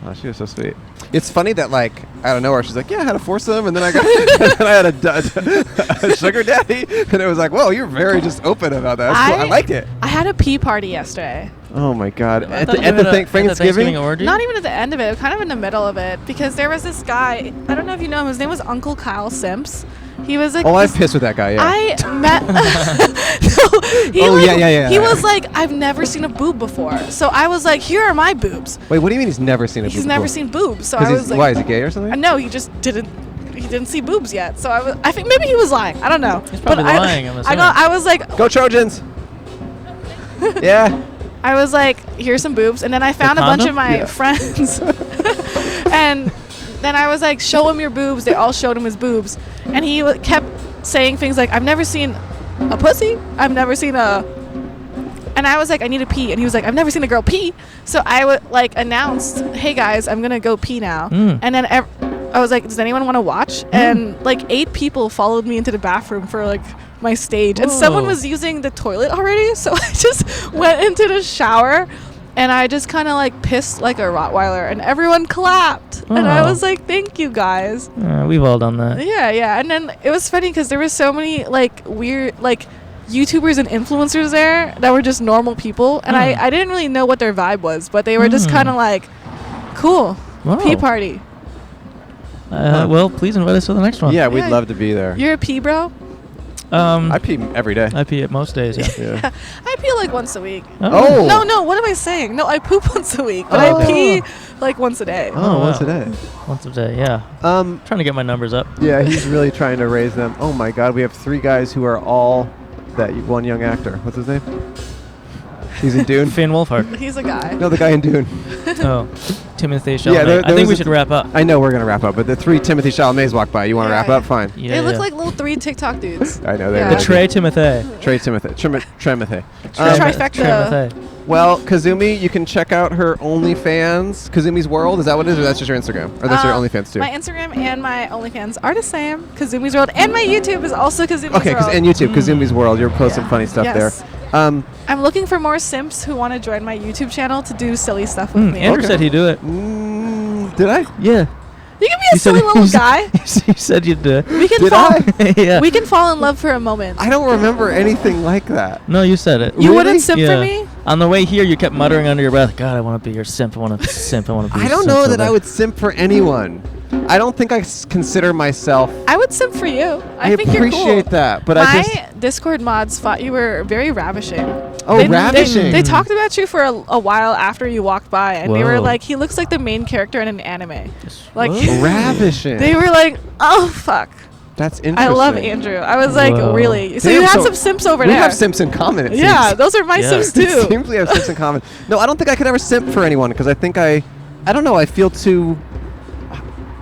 Oh, she was so sweet. It's funny that, like, out of nowhere, she's like, yeah, I had a foursome, and then I got, and then I had a sugar daddy, and it was like, whoa, you're very just open about that. That's cool. I liked it. I had a pee party yesterday. Oh my God! I At thought the you end had of a Thanksgiving. orgy? Not even at the end of it, kind of in the middle of it, because there was this guy. I don't know if you know him. His name was Uncle Kyle Simps. He was like. Oh, I've pissed with that guy. Yeah. I met. No, he Oh, like, yeah. He was like, I've never seen a boob before. So I was like, here are my boobs. Wait, what do you mean he's never seen a boob He's never before? seen boobs. So 'Cause I he's- was like, why is he gay or something? No, he just didn't. He didn't see boobs yet. So I think maybe he was lying. I don't know. He's probably But lying, I'm I was like, Go Trojans! Yeah. I was like, here's some boobs, and then I found a bunch of condom? my Yeah. friends, and then I was like, show him your boobs. They all showed him his boobs. And he kept saying things like, I've never seen a pussy. I've never seen a... And I was like, I need to pee. And he was like, I've never seen a girl pee. So I would like announced, hey guys, I'm going to go pee now. And then I was like, does anyone want to watch? And like 8 people followed me into the bathroom for like my stage. And someone was using the toilet already. So I just went into the shower and I just kind of like pissed like a Rottweiler and everyone clapped. And I was like, thank you guys. We've all done that. Yeah. And then it was funny because there were so many like weird like YouTubers and influencers there that were just normal people. And I didn't really know what their vibe was, but they were just kind of like, cool, pee party. Well, please invite us to the next one. Yeah, we'd love to be there. You're a pee bro? I pee every day. I pee at most days, yeah. I pee like once a week. Oh. No, what am I saying? No, I poop once a week, but I pee like once a day. Oh, once a day. Once a day, yeah. Trying to get my numbers up. Yeah, he's really trying to raise them. Oh my God, we have 3 guys who are all that one young actor. What's his name? He's in Dune. Finn Wolfhard. He's a guy. No, the guy in Dune. Oh, Timothy Chalamet. I think we should wrap up. I know we're going to wrap up, but the 3 Timothy Chalamets walked by. You want to wrap up? Fine. Yeah, they look like little 3 TikTok dudes. I know. They're the Trey Timothy. Tremothy. Trifecta. Well, Kazumi, you can check out her OnlyFans, Kazumi's World. Is that what it is, or that's just your Instagram? Or that's your OnlyFans too? My Instagram and my OnlyFans are the same, Kazumi's World, and my YouTube is also Kazumi's World. Okay, and YouTube, Kazumi's World. You're posting funny stuff there. I'm looking for more simps who want to join my YouTube channel to do silly stuff with me. Andrew said he'd do it. Did I? Yeah. You can be a silly little guy. You said you'd do it. We can We can fall in love for a moment. I don't remember anything like that. No, you said it. You wouldn't simp for me? On the way here, you kept muttering under your breath, God, I want to be your simp. I want to simp. I want to be I don't know that I would simp for anyone. I don't think I consider myself... I would simp for you. I think you're cool. I appreciate that, but my Discord mods thought you were very ravishing. Oh, ravishing. They talked about you for a while after you walked by, and they were like, he looks like the main character in an anime. Like ravishing. They were like, oh, fuck. That's interesting. I love Andrew. I was like, really? So you had some simps over there. We have simps in common, it seems. Those are my simps, too. It seems we have simps in common. No, I don't think I could ever simp for anyone, because I think I don't know, I feel too...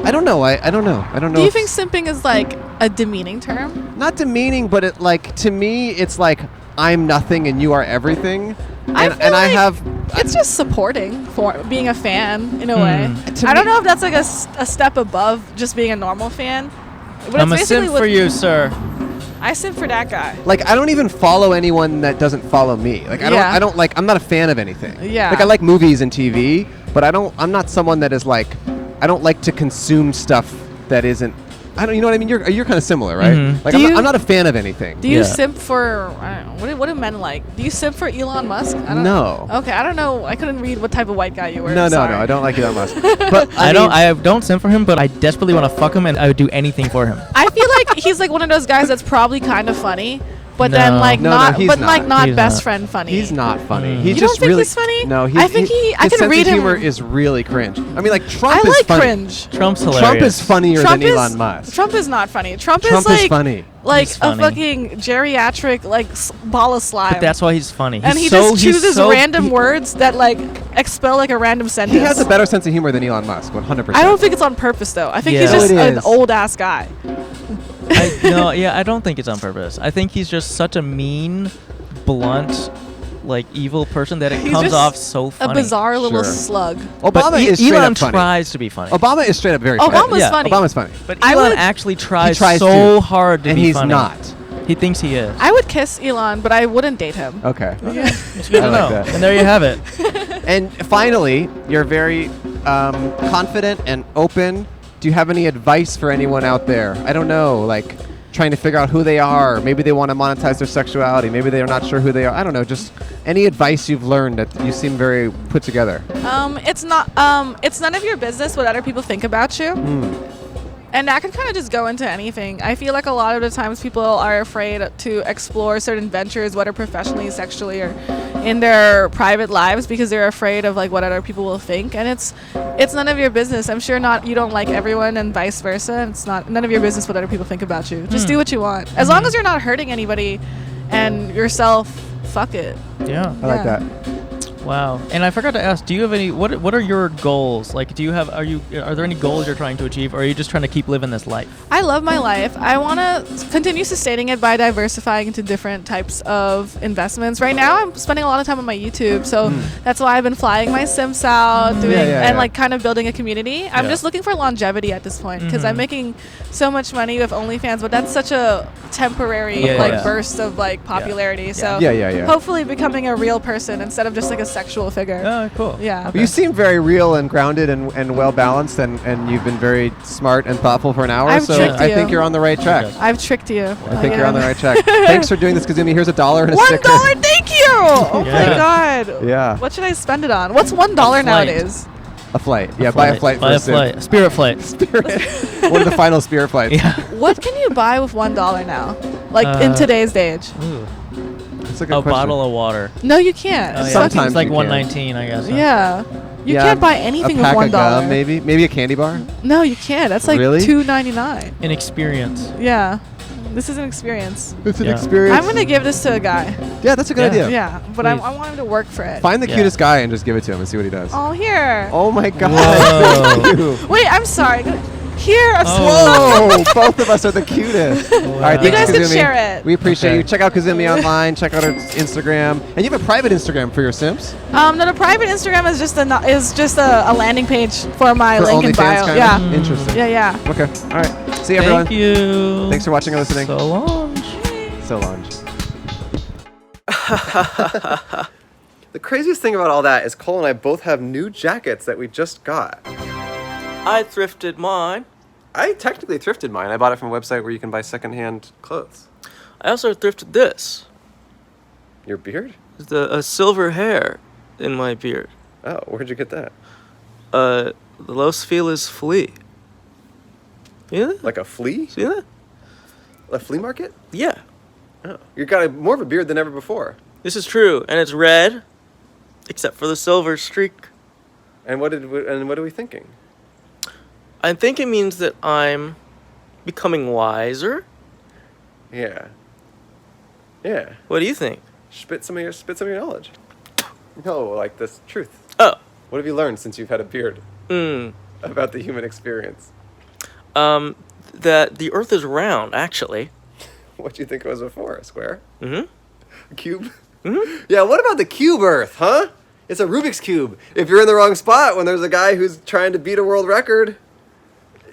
I don't know. I don't know. Do you think simping is like a demeaning term? Not demeaning, but it like to me it's like I'm nothing and you are everything. It's just supporting for being a fan in a way. I don't know if that's like a step above just being a normal fan. But I'm a simp for you, sir. I simp for that guy. Like I don't even follow anyone that doesn't follow me. Like I don't like I'm not a fan of anything. Yeah. Like I like movies and TV, but I'm not someone that is like I don't like to consume stuff that isn't. You know what I mean? You're kind of similar, right? Mm-hmm. Like I'm not a fan of anything. Do you simp for? I don't know. What do men like? Do you simp for Elon Musk? No. Okay, I don't know. I couldn't read what type of white guy you were. No. I don't like Elon Musk. But I don't simp for him, but I desperately want to fuck him, and I would do anything for him. I feel like he's like one of those guys that's probably kind of funny. But then, like, not best friend funny. He's not funny. You don't think he's funny? No, I think I can read him. His humor is really cringe. I mean, like, Trump is like funny. cringe. Trump's hilarious. Trump is funnier than Elon Musk. Trump is not funny. Trump is like funny. Like a fucking geriatric, like, ball of slime. But that's why he's funny. And he just chooses random words that, like, expel, like, a random sentence. He has a better sense of humor than Elon Musk, 100%. I don't think it's on purpose, though. I think he's just an old-ass guy. I don't think it's on purpose. I think he's just such a mean, blunt, like evil person that it comes off so funny. A bizarre little slug. Obama is straight Elon up funny. tries to be funny. Obama is straight up very funny. Obama's funny. But Elon actually tries so hard to be funny. And he's not. He thinks he is. I would kiss Elon, but I wouldn't date him. Okay. It's good to know. Like and there you have it. And finally, you're very confident and open. Do you have any advice for anyone out there? I don't know, like trying to figure out who they are. Maybe they want to monetize their sexuality. Maybe they're not sure who they are. I don't know. Just any advice you've learned that you seem very put together. It's none of your business what other people think about you. And that can kind of just go into anything. I feel like a lot of the times people are afraid to explore certain ventures, whether professionally, sexually, or in their private lives, because they're afraid of like what other people will think. And it's none of your business. I'm sure you don't like everyone, and vice versa. It's none of your business what other people think about you. Just do what you want, as long as you're not hurting anybody and yourself. Fuck it. Yeah, I like that. Wow. And I forgot to ask, do you have any, what are your goals? Like, are there any goals you're trying to achieve, or are you just trying to keep living this life? I love my life. I want to continue sustaining it by diversifying into different types of investments. Right now, I'm spending a lot of time on my YouTube, so that's why I've been flying my Sims out, like kind of building a community. I'm just looking for longevity at this point, because I'm making so much money with OnlyFans, but that's such a temporary burst of like popularity. So hopefully becoming a real person instead of just like a sexual figure. Oh, cool. Yeah. Okay. You seem very real and grounded and well balanced, and you've been very smart and thoughtful for an hour. I've tricked I you. think you're on the right track. I've tricked you. I think you're on the right track. Thanks for doing this, Kazumi. Here's $1 and a sticker. $1, thank you. Oh my God. Yeah. What should I spend it on? What's $1 nowadays? A flight. Yeah, buy a flight for a Sim. Spirit flight. One of the final Spirit flights. Yeah. What can you buy with $1 now? Like in today's age? Ooh. That's a good question. Bottle of water. No, you can't. Oh, yeah. Sometimes it's like you $1.19, I guess. Huh? Yeah. You can't buy anything a with pack $1. Of gum, maybe a candy bar. No, you can't. That's like Really? $2.99. An experience. Yeah. This is an experience. It's an experience. I'm gonna give this to a guy. Yeah, that's a good idea. Yeah, but I want him to work for it. Find the cutest guy and just give it to him and see what he does. Oh, here. Oh my God. Whoa. Wait, I'm sorry. Here. Whoa, both of us are the cutest. All right, You thanks, guys can Kazumi. share it. We appreciate you. Check out Kazumi online. Check out her Instagram. And you have a private Instagram for your Sims? No, the private Instagram is just a landing page for my For link in OnlyFans bio. kind Yeah. of? Interesting. Yeah. Okay. All right. See you, everyone. Thank you. Thanks for watching and listening. So long. So long. The craziest thing about all that is Cole and I both have new jackets that we just got. I thrifted mine. I technically thrifted mine. I bought it from a website where you can buy secondhand clothes. I also thrifted this. Your beard? A silver hair in my beard. Oh, where'd you get that? The Los Feliz flea. You know that? Like a flea? See that? A flea market? Yeah. Oh, you got more of a beard than ever before. This is true, and it's red, except for the silver streak. And what are we thinking? I think it means that I'm becoming wiser. Yeah. Yeah. What do you think? Spit some of your knowledge. No, like this truth. Oh. What have you learned since you've had a beard? About the human experience. That the Earth is round, actually. What do you think it was before? A square? Mm-hmm. A cube? Mm-hmm. Yeah, what about the cube Earth, huh? It's a Rubik's Cube. If you're in the wrong spot when there's a guy who's trying to beat a world record,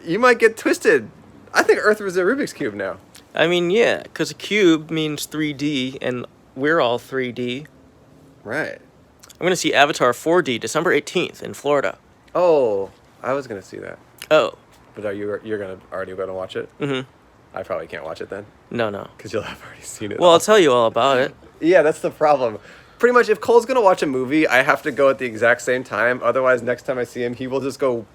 you might get twisted. I think Earth was a Rubik's Cube now. I mean, yeah, because a cube means 3D, and we're all 3D. Right. I'm going to see Avatar 4D December 18th in Florida. Oh, I was going to see that. Oh. But you're already going to watch it? Mm-hmm. I probably can't watch it then. No. Because you'll have already seen it. Well, I'll tell you all about it. Yeah, that's the problem. Pretty much, if Cole's going to watch a movie, I have to go at the exact same time. Otherwise, next time I see him, he will just go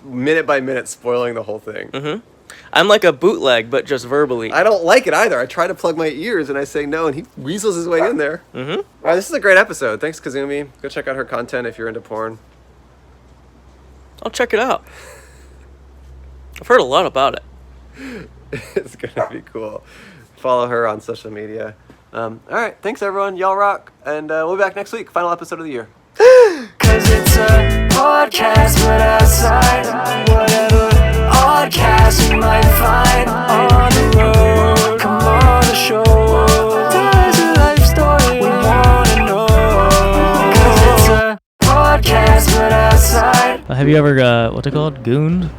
minute by minute spoiling the whole thing. Mm-hmm. I'm like a bootleg, but just verbally. I don't like it either. I try to plug my ears, and I say no, and he weasels his way in there. Mm-hmm. All right, this is a great episode. Thanks, Kazumi. Go check out her content if you're into porn. I'll check it out. I've heard a lot about it. It's going to be cool. Follow her on social media. All right, thanks, everyone. Y'all rock. And we'll be back next week. Final episode of the year. Cause it's a podcast, but outside, whatever oddcast you might find on the road. Come on the show. There's a life story we wanna know. Cause it's a podcast, but outside. Have you ever, what's it called? Gooned?